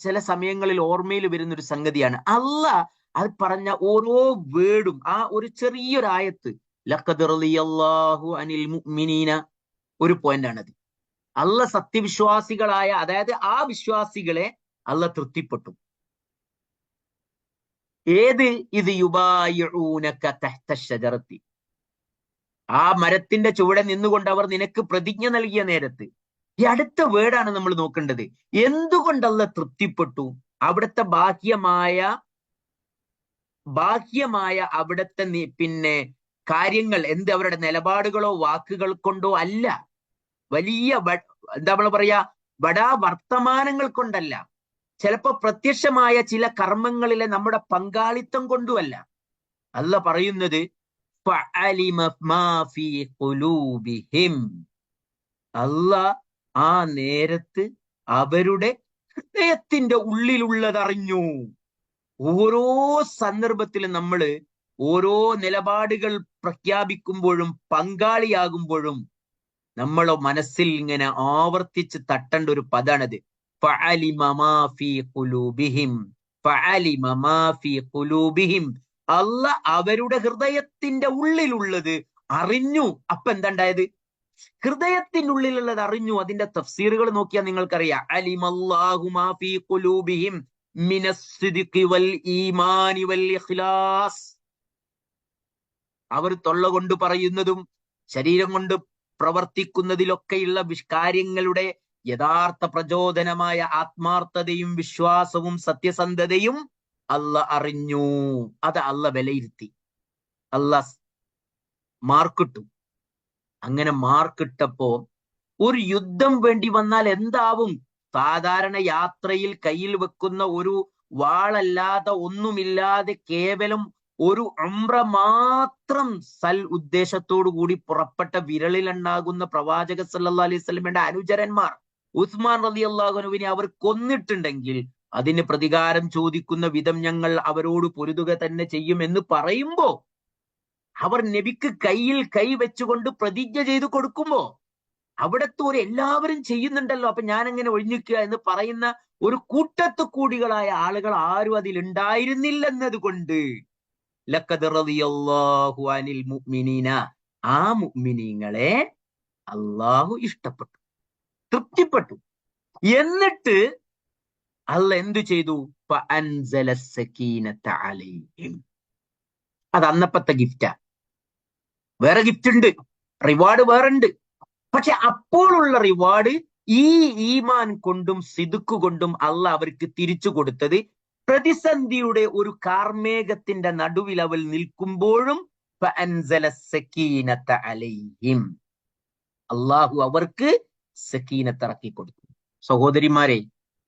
ചില സമയങ്ങളിൽ ഓർമ്മയിൽ വരുന്ന ഒരു സംഗതിയാണ്. അള്ളാഹ് അത് പറഞ്ഞ ഓരോ വേർഡും, ആ ഒരു ചെറിയൊരു ആയത്ത്, ലഖദ് റളിയല്ലാഹു അനിൽ മുഅ്മിനീന, ഒരു പോയിന്റ് ആണത്. അള്ളാഹ് സത്യവിശ്വാസികളായ, അതായത് ആ വിശ്വാസികളെ അള്ളാഹ് തൃപ്തിപ്പെട്ടു. ഏത്? ഇത് യുബായിഊനക തഹ്ത ശജറത്തി, ആ മരത്തിന്റെ ചുവടെ നിന്നുകൊണ്ട് അവർ നിനക്ക് പ്രതിജ്ഞ നൽകിയ നേരത്ത്. ഈ അടുത്ത വേർഡാണ് നമ്മൾ നോക്കേണ്ടത്. എന്തുകൊണ്ട് അല്ലാഹ് തൃപ്തിപ്പെട്ടു? അവിടുത്തെ ബാഹ്യമായ അവിടുത്തെ പിന്നെ കാര്യങ്ങൾ, അവരുടെ നിലപാടുകളോ വാക്കുകൾ കൊണ്ടോ അല്ല, വലിയ എന്താ നമ്മൾ പറയാ, വർത്തമാനങ്ങൾ കൊണ്ടല്ല, ചിലപ്പോ പ്രത്യക്ഷമായ ചില കർമ്മങ്ങളിലെ നമ്മുടെ പങ്കാളിത്തം കൊണ്ടുമല്ല. അല്ലാഹ് പറയുന്നത് അല്ലാഹ് ആ നേരത്ത് അവരുടെ ഹൃദയത്തിന്റെ ഉള്ളിലുള്ളതറിഞ്ഞു. ഓരോ സന്ദർഭത്തിലും നമ്മൾ ഓരോ നിലപാടുകൾ പ്രഖ്യാപിക്കുമ്പോഴും പങ്കാളിയാകുമ്പോഴും നമ്മളെ മനസ്സിൽ ഇങ്ങനെ ആവർത്തിച്ച് തട്ടേണ്ട ഒരു പദാണത്. അല്ലാഹ് അവരുടെ ഹൃദയത്തിന്റെ ഉള്ളിലുള്ളത് അറിഞ്ഞു. അപ്പൊ എന്താ ഉണ്ടായത്? ഹൃദയത്തിന്റെ ഉള്ളിലുള്ളത് അറിഞ്ഞു. അതിന്റെ തഫ്സീറുകൾ നോക്കിയാൽ നിങ്ങൾക്കറിയാം. അലിമല്ലാഹു മാ ഫീ ഖുലൂബിഹിം മിനസ്സിദ്ഖി വൽ ഈമാനി വൽ ഇഖ്ലാസ്. അവർ തൊള്ള കൊണ്ട് പറയുന്നതും ശരീരം കൊണ്ട് പ്രവർത്തിക്കുന്നതിലൊക്കെയുള്ള കാര്യങ്ങളുടെ യഥാർത്ഥ പ്രചോദനമായ ആത്മാർത്ഥതയും വിശ്വാസവും സത്യസന്ധതയും അല്ലാഹ് അറിഞ്ഞു. അത് അല്ലാഹ് വിലയിരുത്തി, അല്ലാഹ് മാർക്കിട്ടു. അങ്ങനെ മാർക്കിട്ടപ്പോ ഒരു യുദ്ധം വേണ്ടി വന്നാൽ എന്താവും? സാധാരണ യാത്രയിൽ കയ്യിൽ വെക്കുന്ന ഒരു വാളല്ലാതെ ഒന്നുമില്ലാതെ കേവലം ഒരു ഉംറ മാത്രം സൽ ഉദ്ദേശത്തോടു കൂടി പുറപ്പെട്ട വിരളിലുണ്ടാകുന്ന പ്രവാചക സല്ലല്ലാഹു അലൈഹി വസല്ലമയുടെ അനുചരന്മാർ ഉസ്മാൻ റളിയല്ലാഹു അൻഹുവിനെ അവർ കൊന്നിട്ടുണ്ടെങ്കിൽ അതിന് പ്രതികാരം ചോദിക്കുന്ന വിധം ഞങ്ങൾ അവരോട് പൊരുതുക തന്നെ ചെയ്യും എന്ന് പറയുമ്പോ, അവർ നബിക്ക് കയ്യിൽ കൈ വെച്ചുകൊണ്ട് പ്രതിജ്ഞ ചെയ്തു കൊടുക്കുമ്പോ, അവിടത്തെ എല്ലാവരും ചെയ്യുന്നുണ്ടല്ലോ, അപ്പൊ ഞാൻ എങ്ങനെ ഒഴിഞ്ഞിക്കുക എന്ന് പറയുന്ന ഒരു കൂട്ടത്തു കൂടികളായ ആളുകൾ ആരും അതിൽ ഉണ്ടായിരുന്നില്ലെന്നത് കൊണ്ട് ലഖദ് റളിയല്ലാഹു അനിൽ മുഅ്മിനീന, ആ മുഅ്മിനീങ്ങളെ അല്ലാഹു ഇഷ്ടപ്പെട്ടു, തൃപ്തിപ്പെട്ടു. എന്നിട്ട് അല്ലാഹ് എന്തു ചെയ്തു? ഫഅൻസല സകീനത അലൈഹിം. അത് അന്നപ്പത്തെ ഗിഫ്റ്റാ. വേറെ ഗിഫ്റ്റ് ഉണ്ട്, റിവാർഡ് വേറെ ഉണ്ട്. പക്ഷെ അപ്പോഴുള്ള റിവാർഡ് ഈ ഈമാൻ കൊണ്ടും സിദ്ഖ് കൊണ്ടും അല്ലാഹ് അവർക്ക് തിരിച്ചു കൊടുത്തത്, പ്രതിസന്ധിയുടെ ഒരു കാർമേഘത്തിന്റെ നടുവിൽ അവൾ നിൽക്കുമ്പോഴും അള്ളാഹു അവർക്ക് സക്കീനത്ത് ഇറക്കി കൊടുത്തു. സഹോദരിമാരെ,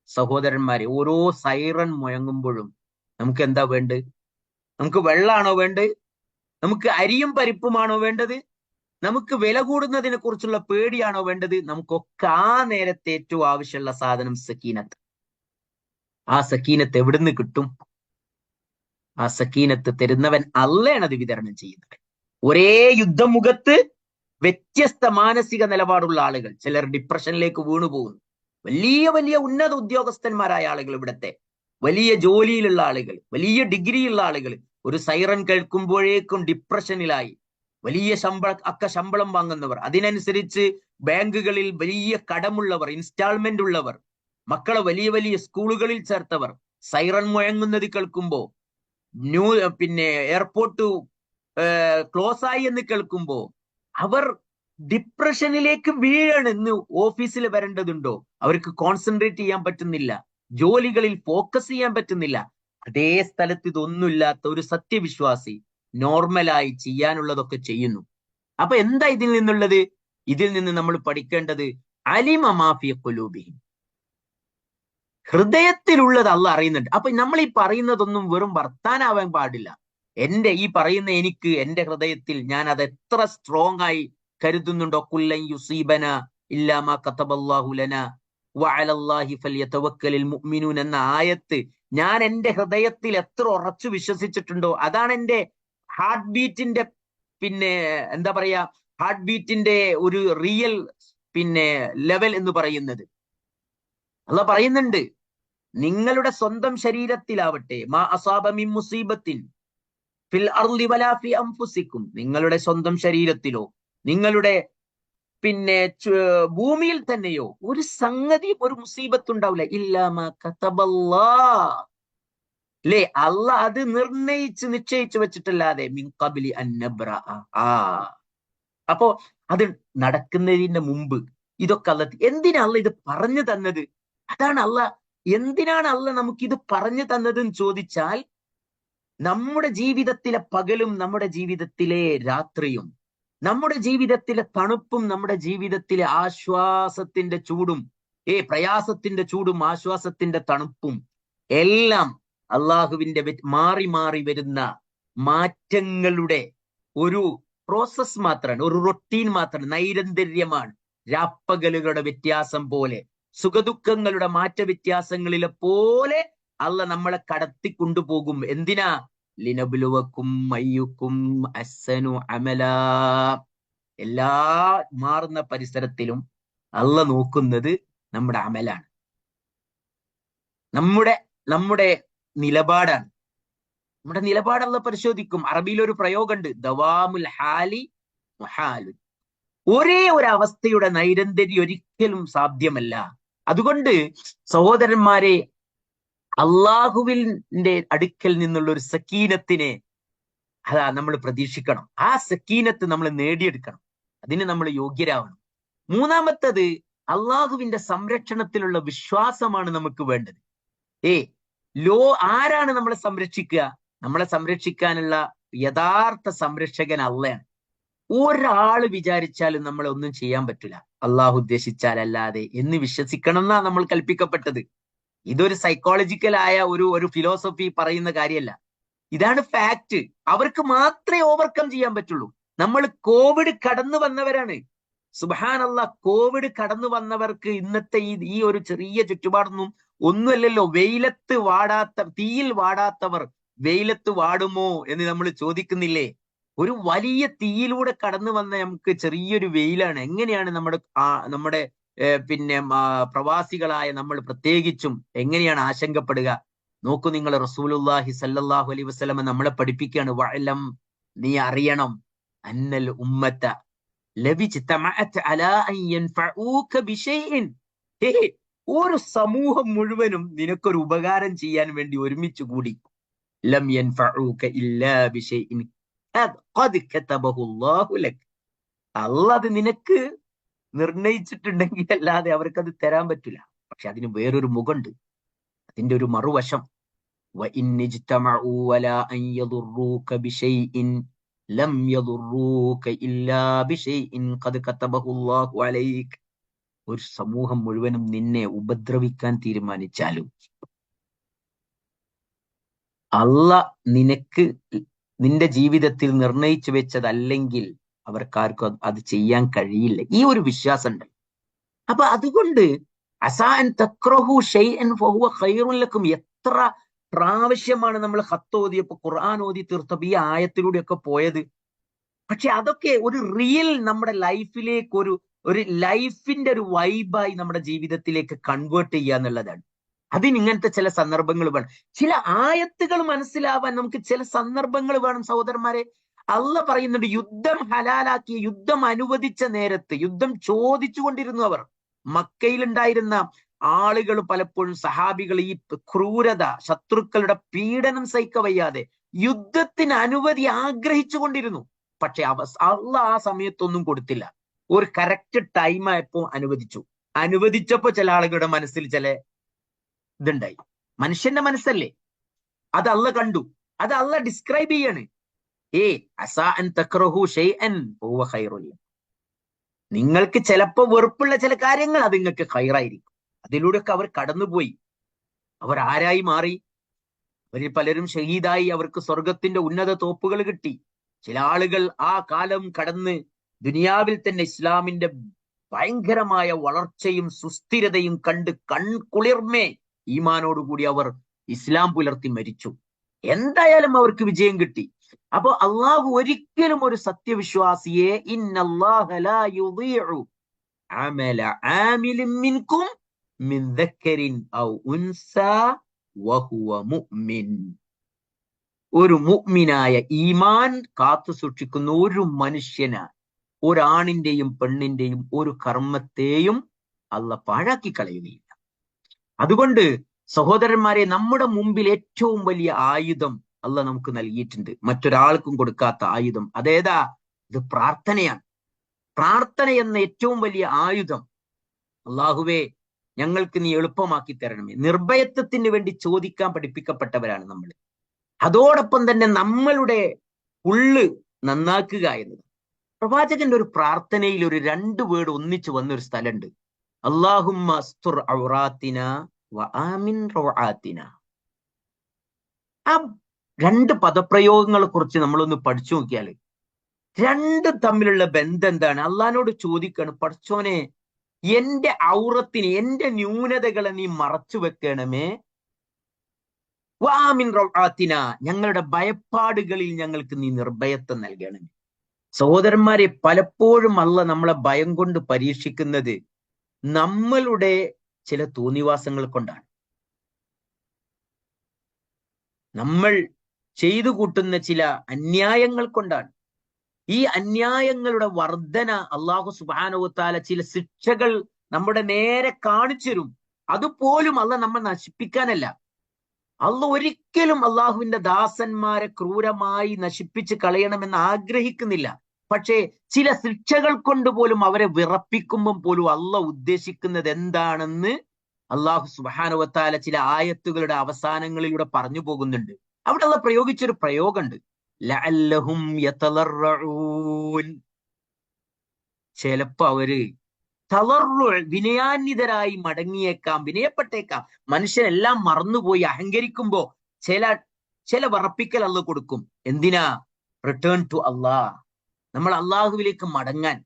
സഹോദരന്മാരെ, ഓരോ സൈറൺ മുഴങ്ങുമ്പോഴും നമുക്ക് എന്താ വേണ്ടത്? നമുക്ക് വെള്ളാണോ വേണ്ടത്? നമുക്ക് അരിയും പരിപ്പുമാണോ വേണ്ടത്? നമുക്ക് വില കൂടുന്നതിനെ കുറിച്ചുള്ള പേടിയാണോ വേണ്ടത്? നമുക്കൊക്കെ ആ നേരത്തെ ഏറ്റവും ആവശ്യമുള്ള സാധനം സക്കീനത്ത്. ആ സക്കീനത്ത് എവിടുന്ന് കിട്ടും? ആ സക്കീനത്ത് തരുന്നവൻ അല്ലാഹുവാണ് അത് വിതരണം ചെയ്യുന്നത്. ഒരേ യുദ്ധമുഖത്ത് വ്യത്യസ്ത മാനസിക നിലപാടുള്ള ആളുകൾ, ചിലർ ഡിപ്രഷനിലേക്ക് വീണുപോകുന്നു. വലിയ വലിയ ഉന്നത ഉദ്യോഗസ്ഥന്മാരായ ആളുകൾ, ഇവിടത്തെ വലിയ ജോലിയിലുള്ള ആളുകൾ, വലിയ ഡിഗ്രിയുള്ള ആളുകൾ, ഒരു സൈറൻ കേൾക്കുമ്പോഴേക്കും ഡിപ്രഷനിലായി. വലിയ ശമ്പളം വാങ്ങുന്നവർ, അതിനനുസരിച്ച് ബാങ്കുകളിൽ വലിയ കടമുള്ളവർ, ഇൻസ്റ്റാൾമെന്റ് ഉള്ളവർ, മക്കളെ വലിയ വലിയ സ്കൂളുകളിൽ ചേർത്തവർ, സൈറൺ മുഴങ്ങുന്നത് കേൾക്കുമ്പോ, എയർപോർട്ട് ക്ലോസ് ആയി എന്ന് കേൾക്കുമ്പോ അവർ ഡിപ്രഷനിലേക്ക് വീഴാണ്. ഇന്ന് ഓഫീസിൽ വരേണ്ടതുണ്ടോ? അവർക്ക് കോൺസെൻട്രേറ്റ് ചെയ്യാൻ പറ്റുന്നില്ല, ജോലികളിൽ ഫോക്കസ് ചെയ്യാൻ പറ്റുന്നില്ല. അതേ സ്ഥലത്ത് ഇതൊന്നുമില്ലാത്ത ഒരു സത്യവിശ്വാസി നോർമലായി ചെയ്യാനുള്ളതൊക്കെ ചെയ്യുന്നു. അപ്പൊ എന്താ ഇതിൽ നിന്നുള്ളത്? ഇതിൽ നിന്ന് നമ്മൾ പഠിക്കേണ്ടത് അലിമ മാഫിയ ഖുലൂബിഹിം, ഹൃദയത്തിലുള്ളത് അല്ലാഹ് അറിയുന്നുണ്ട്. അപ്പൊ നമ്മൾ ഈ പറയുന്നതൊന്നും വെറും വർത്താനാവാൻ പാടില്ല. ഈ പറയുന്ന എനിക്ക് എന്റെ ഹൃദയത്തിൽ ഞാൻ അത് എത്ര സ്ട്രോങ് ആയി കരുതുന്നുണ്ടോ. കുല്ലൻ യുസീബന ഇല്ലാ മാ കതബല്ലാഹു ലനാ വഅലല്ലാഹി ഫൽയതവക്കലിൽ മുഅ്മിനൂൻ എന്ന ആയത്ത് ഞാൻ എന്റെ ഹൃദയത്തിൽ എത്ര ഉറച്ചു വിശ്വസിച്ചിട്ടുണ്ടോ, അതാണ് എന്റെ ഹാർട്ട് ബീറ്റിന്റെ എന്താ പറയാ, ഹാർട്ട് ബീറ്റിന്റെ ഒരു റിയൽ ലെവൽ എന്ന് പറയുന്നത്. അല്ലാഹ് പറയുന്നുണ്ട്, നിങ്ങളുടെ സ്വന്തം ശരീരത്തിലാവട്ടെ, മാ അസാബ മിൻ മുസീബത്തിൻ ഫിൽ അർളി വലാ ഫി അൻഫുസിക്കും, നിങ്ങളുടെ സ്വന്തം ശരീരത്തിലോ നിങ്ങളുടെ ഭൂമിയിൽ തന്നെയോ ഒരു സംഗതി, ഒരു മുസീബത്ത് ഉണ്ടാവില്ല. ഇല്ലാ മാ കതബല്ലാഹ്, അല്ലേ? അല്ലാഹ് അത് നിശ്ചയിച്ചു വെച്ചിട്ടല്ലാതെ മിൻ ഖബ്ലി അൻ നബ്റഅ. അപ്പോ അത് നടക്കുന്നതിന്റെ മുമ്പ് ഇതൊക്കെ അല്ല എന്തിനാ അല്ല ഇത് പറഞ്ഞു തന്നത്? അതാണ് അല്ല എന്തിനാണ് അല്ല നമുക്ക് ഇത് പറഞ്ഞു തന്നതെന്ന് ചോദിച്ചാൽ, നമ്മുടെ ജീവിതത്തിലെ പകലും നമ്മുടെ ജീവിതത്തിലെ രാത്രിയും, നമ്മുടെ ജീവിതത്തിലെ തണുപ്പും നമ്മുടെ ജീവിതത്തിലെ ആശ്വാസത്തിന്റെ ചൂടും, പ്രയാസത്തിന്റെ ചൂടും ആശ്വാസത്തിന്റെ തണുപ്പും എല്ലാം അള്ളാഹുവിന്റെ മാറി മാറി വരുന്ന മാറ്റങ്ങളുടെ ഒരു പ്രോസസ് മാത്രമാണ്, ഒരു റൊട്ടീൻ മാത്രമാണ്, നൈരന്തര്യമാണ്. രാപ്പകലുകളുടെ വ്യത്യാസം പോലെ, സുഖദുഃഖങ്ങളുടെ മാറ്റ വ്യത്യാസങ്ങളിലെ പോലെ അല്ല നമ്മളെ കടത്തി കൊണ്ടുപോകും. എന്തിനാ? ലിനബ്ലുവക്കും അയ്യുക്കും അഹ്സനു അമലാ. എല്ലാ മാറുന്ന പരിസരത്തിലും അല്ല നോക്കുന്നത് നമ്മുടെ അമലാണ്, നമ്മുടെ നിലപാടാണ്. നമ്മുടെ നിലപാട് അല്ല പരിശോധിക്കും. അറബിയിൽ ഒരു പ്രയോഗമുണ്ട്, ദവാമുൽ ഹാലി മുഹാലുൻ. ഒരേ ഒരു അവസ്ഥയുടെ നൈരന്തര്യം ഒരിക്കലും സാധ്യമല്ല. അതുകൊണ്ട് സഹോദരന്മാരെ, അള്ളാഹുവിന്റെ അടുക്കൽ നിന്നുള്ള ഒരു സക്കീനത്തിനെ നമ്മൾ പ്രതീക്ഷിക്കണം. ആ സക്കീനത്ത് നമ്മൾ നേടിയെടുക്കണം. അതിന് നമ്മൾ യോഗ്യരാവണം. മൂന്നാമത്തത്, അള്ളാഹുവിന്റെ സംരക്ഷണത്തിലുള്ള വിശ്വാസമാണ് നമുക്ക് വേണ്ടത്. ആരാണ് നമ്മളെ സംരക്ഷിക്കുക? നമ്മളെ സംരക്ഷിക്കാനുള്ള യഥാർത്ഥ സംരക്ഷകൻ അള്ളയാണ്. ഒരാള് വിചാരിച്ചാലും നമ്മളെ ഒന്നും ചെയ്യാൻ പറ്റില്ല, അള്ളാഹു ഉദ്ദേശിച്ചാലല്ലാതെ എന്ന് വിശ്വസിക്കണം എന്നാ നമ്മൾ കൽപ്പിക്കപ്പെട്ടത്. ഇതൊരു സൈക്കോളജിക്കലായ ഒരു ഫിലോസഫി പറയുന്ന കാര്യമല്ല, ഇതാണ് ഫാക്ട്. അവർക്ക് മാത്രമേ ഓവർകം ചെയ്യാൻ പറ്റുള്ളൂ. നമ്മൾ കോവിഡ് കടന്നു വന്നവരാണ്. സുബ്ഹാനല്ലാഹ്, കോവിഡ് കടന്നു വന്നവർക്ക് ഇന്നത്തെ ഈ ഒരു ചെറിയ ചുറ്റുപാടൊന്നും ഒന്നുമല്ലല്ലോ. വെയിലത്ത് വാടാത്ത, തീയിൽ വാടാത്തവർ വെയിലത്ത് വാടുമോ എന്ന് നമ്മൾ ചോദിക്കുന്നില്ലേ? ഒരു വലിയ തീയിലൂടെ കടന്നു വന്ന നമുക്ക് ചെറിയൊരു വെയിലാണ്. എങ്ങനെയാണ് നമ്മുടെ പ്രവാസികളായ നമ്മൾ പ്രത്യേകിച്ചും എങ്ങനെയാണ് ആശങ്കപ്പെടുക? നോക്കൂ നിങ്ങൾ, റസൂലുള്ളാഹി സല്ലല്ലാഹു അലൈഹി വസല്ലം നമ്മളെ പഠിപ്പിക്കുകയാണ്, വഅലം, നീ അറിയണം, അന്നൽ ഉമ്മത ലവിജ്തമഅത് അലാ അൻ യൻഫഊക ബിശൈഇൻ. ഒരു സമൂഹം മുഴുവനും നിനക്കൊരു ഉപകാരം ചെയ്യാൻ വേണ്ടി ഒരുമിച്ച് കൂടി, ലം യൻഫഊക ഇല്ലാ ബിശൈഇൻ ഖദ് കതബഹു അല്ലാഹു ലക്. അല്ലാഹ് അത് നിനക്ക് നിർണയിച്ചിട്ടുണ്ടെങ്കിൽ അല്ലാതെ അവർക്കത് തരാൻ പറ്റില്ല. പക്ഷെ അതിന് വേറൊരു മുഖമുണ്ട്, അതിന്റെ ഒരു മറുവശം. ഒരു സമൂഹം മുഴുവനും നിന്നെ ഉപദ്രവിക്കാൻ തീരുമാനിച്ചാലും അല്ലാഹ് നിനക്ക് നിന്റെ ജീവിതത്തിൽ നിർണയിച്ചു വെച്ചതല്ലെങ്കിൽ അവർക്കാർക്കും അത് ചെയ്യാൻ കഴിയില്ല. ഈ ഒരു വിശ്വാസം ഉണ്ട്. അപ്പൊ അതുകൊണ്ട് എത്ര പ്രാവശ്യമാണ് നമ്മൾ ഖത്ത് ഓതിയപ്പോ, ഖുർആൻ ഓതി തീർത്തപ്പോ ഈ ആയത്തിലൂടെയൊക്കെ പോയത്. പക്ഷെ അതൊക്കെ ഒരു റിയൽ നമ്മുടെ ലൈഫിലേക്ക് ഒരു ലൈഫിന്റെ ഒരു വൈബായി നമ്മുടെ ജീവിതത്തിലേക്ക് കൺവേർട്ട് ചെയ്യുക എന്നുള്ളതാണ്. അതിന് ഇങ്ങനത്തെ ചില സന്ദർഭങ്ങൾ വേണം. ചില ആയത്തുകൾ മനസ്സിലാവാൻ നമുക്ക് ചില സന്ദർഭങ്ങൾ വേണം സഹോദരന്മാരെ. അള്ളാഹ് പറയുന്നുണ്ട്, യുദ്ധം ഹലാലാക്കിയ, യുദ്ധം അനുവദിച്ച നേരത്ത് യുദ്ധം ചോദിച്ചു കൊണ്ടിരുന്നു അവർ. മക്കയിലുണ്ടായിരുന്ന ആളുകൾ പലപ്പോഴും, സഹാബികൾ, ഈ ക്രൂരത, ശത്രുക്കളുടെ പീഡനം സഹിക്കവയ്യാതെ യുദ്ധത്തിന് അനുമതി ആഗ്രഹിച്ചു കൊണ്ടിരുന്നു. പക്ഷെ അള്ളാഹ് ആ സമയത്തൊന്നും കൊടുത്തില്ല. ഒരു കറക്റ്റ് ടൈം ആയപ്പോ അനുവദിച്ചപ്പോ ചില ആളുകളുടെ മനസ്സിൽ ചില ഇതുണ്ടായി. മനുഷ്യന്റെ മനസ്സല്ലേ, അത് അള്ളാഹ് കണ്ടു, അത് അള്ളാഹ് ഡിസ്ക്രൈബ് ചെയ്യാണ്. നിങ്ങൾക്ക് ചിലപ്പോ വെറുപ്പുള്ള ചില കാര്യങ്ങൾ അത് നിങ്ങൾക്ക് ഖൈറായിരിക്കും. അതിലൂടെയൊക്കെ അവർ കടന്നുപോയി. അവർ ആരായി മാറി? അവരിൽ പലരും ഷഹീദായി, അവർക്ക് സ്വർഗത്തിന്റെ ഉന്നത തോപ്പുകൾ കിട്ടി. ചില ആളുകൾ ആ കാലം കടന്ന് ദുനിയാവിൽ തന്നെ ഇസ്ലാമിന്റെ ഭയങ്കരമായ വളർച്ചയും സുസ്ഥിരതയും കണ്ട് കൺകുളിർമേ ഈമാനോടുകൂടി അവർ ഇസ്ലാം പുലർത്തി മരിച്ചു. എന്തായാലും അവർക്ക് വിജയം കിട്ടി. അപ്പൊ അള്ളാഹു ഒരിക്കലും ഒരു സത്യവിശ്വാസിയെ ഇന്നല്ലാഹ ലാ യുദീഉ അമല ആമിലിൻ മിൻകും മിൻ ദക്കരിൻ ഔ ഉൻസാ വഹുവ മുഅ്മിൻ. ഒരു മുഅ്മിനായ, ഈമാൻ കാത്തു സൂക്ഷിക്കുന്ന ഒരു മനുഷ്യന്, ഒരാണിന്റെയും പെണ്ണിന്റെയും ഒരു കർമ്മത്തെയും അള്ളാഹ് പാഴാക്കി കളയുകയില്ല. അതുകൊണ്ട് സഹോദരന്മാരെ, നമ്മുടെ മുമ്പിൽ ഏറ്റവും വലിയ ആയുധം അള്ളാഹ് നമുക്ക് നൽകിയിട്ടുണ്ട്, മറ്റൊരാൾക്കും കൊടുക്കാത്ത ആയുധം. അതേതാ? ഇത് പ്രാർത്ഥനയാണ്. പ്രാർത്ഥന എന്ന ഏറ്റവും വലിയ ആയുധം അള്ളാഹുവേ ഞങ്ങൾക്ക് നീ എളുപ്പമാക്കി തരണമേ. നിർഭയത്വത്തിന് വേണ്ടി ചോദിക്കാൻ പഠിപ്പിക്കപ്പെട്ടവരാണ് നമ്മൾ. അതോടൊപ്പം തന്നെ നമ്മളുടെ ഉള്ള് നന്നാക്കുക എന്നത്. പ്രവാചകന്റെ ഒരു പ്രാർത്ഥനയിൽ ഒരു 2 വേർഡ് ഒന്നിച്ചു വന്നൊരു സ്ഥലമുണ്ട്. അല്ലാഹുമ്മ അസ്തുർ ഔറാത്തിന വ ആമിൻ റൗആത്തിന. ആ 2 പദപ്രയോഗങ്ങളെ കുറിച്ച് നമ്മളൊന്ന് പഠിച്ചു നോക്കിയാൽ രണ്ടും തമ്മിലുള്ള ബന്ധം എന്താണ്? അള്ളഹാനോട് ചോദിക്കാണ്, പഠിച്ചോനെ എന്റെ ഔറത്തിന്, എന്റെ ന്യൂനതകളെ നീ മറച്ചു വെക്കണമേ. വാമിൻ റൗആത്തിന, ഞങ്ങളുടെ ഭയപ്പാടുകളിൽ ഞങ്ങൾക്ക് നീ നിർഭയത്വം നൽകണമേ. സഹോദരന്മാരെ, പലപ്പോഴും അള്ളാഹ് നമ്മളെ ഭയം കൊണ്ട് പരീക്ഷിക്കുന്നത് നമ്മളുടെ ചില തോന്നിവാസങ്ങൾ കൊണ്ടാണ്. നമ്മൾ ചെയ്തു കൂട്ടുന്ന ചില അന്യായങ്ങൾ കൊണ്ടാണ്. ഈ അന്യായങ്ങളുടെ വർധന അള്ളാഹു സുബ്ഹാനഹു വ തആല ചില ശിക്ഷകൾ നമ്മുടെ നേരെ കാണിച്ചു തരും. അതുപോലും അള്ളാഹ് നമ്മൾ നശിപ്പിക്കാനല്ല. അള്ളാഹ് ഒരിക്കലും അള്ളാഹുവിന്റെ ദാസന്മാരെ ക്രൂരമായി നശിപ്പിച്ച് കളയണമെന്ന് ആഗ്രഹിക്കുന്നില്ല. പക്ഷേ ചില ശിക്ഷകൾ കൊണ്ട് പോലും അവരെ വിറപ്പിക്കുമ്പോൾ പോലും അള്ളാഹ് ഉദ്ദേശിക്കുന്നത് എന്താണെന്ന് അള്ളാഹു സുബ്ഹാനഹു വ തആല ചില ആയത്തുകളുടെ അവസാനങ്ങളിലൂടെ പറഞ്ഞു പോകുന്നുണ്ട്. അവിടെ അള്ളാഹ് പ്രയോഗിച്ചൊരു പ്രയോഗമുണ്ട്, ലഅല്ലഹും യതളറഊൻ. ചിലപ്പോ അവര് വിനയാന്വിതരായി മടങ്ങിയേക്കാം, വിനയപ്പെട്ടേക്കാം. മനുഷ്യരെല്ലാം മറന്നുപോയി അഹങ്കരിക്കുമ്പോ ചില വറപ്പിക്കൽ അള്ളാഹ് കൊടുക്കും. എന്തിനാ? റിട്ടേൺ ടു അള്ളാഹ്. നമ്മൾ അള്ളാഹുവിലേക്ക് മടങ്ങാൻ.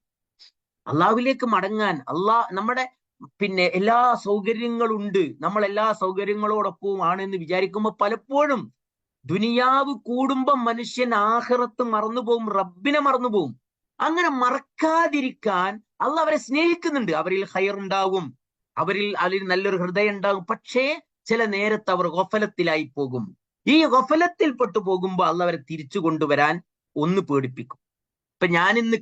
നമ്മുടെ എല്ലാ സൗകര്യങ്ങളുണ്ട്, നമ്മൾ എല്ലാ സൗകര്യങ്ങളോടൊപ്പവും ആണെന്ന് വിചാരിക്കുമ്പോൾ പലപ്പോഴും ദുനിയാവ് കൂടുമ്പം മനുഷ്യൻ ആഖിറത്ത് മറന്നുപോകും, റബ്ബിനെ മറന്നുപോകും. അങ്ങനെ മറക്കാതിരിക്കാൻ അള്ളാഹ് അവരെ സ്നേഹിക്കുന്നുണ്ട്. അവരിൽ ഖൈർ ഉണ്ടാകും, അതിൽ നല്ലൊരു ഹൃദയം ഉണ്ടാകും. പക്ഷേ ചില നേരത്ത് അവർ ഗഫലത്തിലായി പോകും. ഈ ഗഫലത്തിൽപ്പെട്ടു പോകുമ്പോൾ അള്ളാഹ് അവരെ തിരിച്ചു കൊണ്ടുവരാൻ ഒന്ന് പേടിപ്പിക്കും. ഇപ്പൊ ഞാൻ ഇന്ന്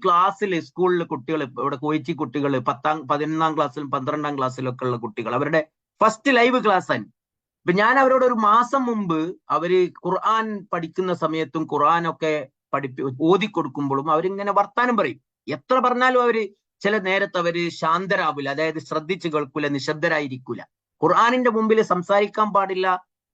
സ്കൂളിലെ കുട്ടികൾ, ഇവിടെ കോയിച്ചി കുട്ടികൾ 11ാം ക്ലാസ്സിലും 12ാം ക്ലാസ്സിലും ഒക്കെ ഉള്ള കുട്ടികൾ, അവരുടെ ഫസ്റ്റ് ലൈവ് ക്ലാസ് ആണ്. ഇപ്പൊ ഞാൻ അവരോട് ഒരു മാസം മുമ്പ് അവര് ഖുർആൻ പഠിക്കുന്ന സമയത്തും ഖുർആനൊക്കെ ഓതി കൊടുക്കുമ്പോഴും അവരിങ്ങനെ വർത്താനം പറയും. എത്ര പറഞ്ഞാലും അവര് ചില നേരത്ത് അവര് ശാന്തരാവില്ല, അതായത് ശ്രദ്ധിച്ചു കേൾക്കൂല, നിശബ്ദരായിരിക്കൂല. ഖുർആനിന്റെ മുമ്പിൽ സംസാരിക്കാൻ പാടില്ല,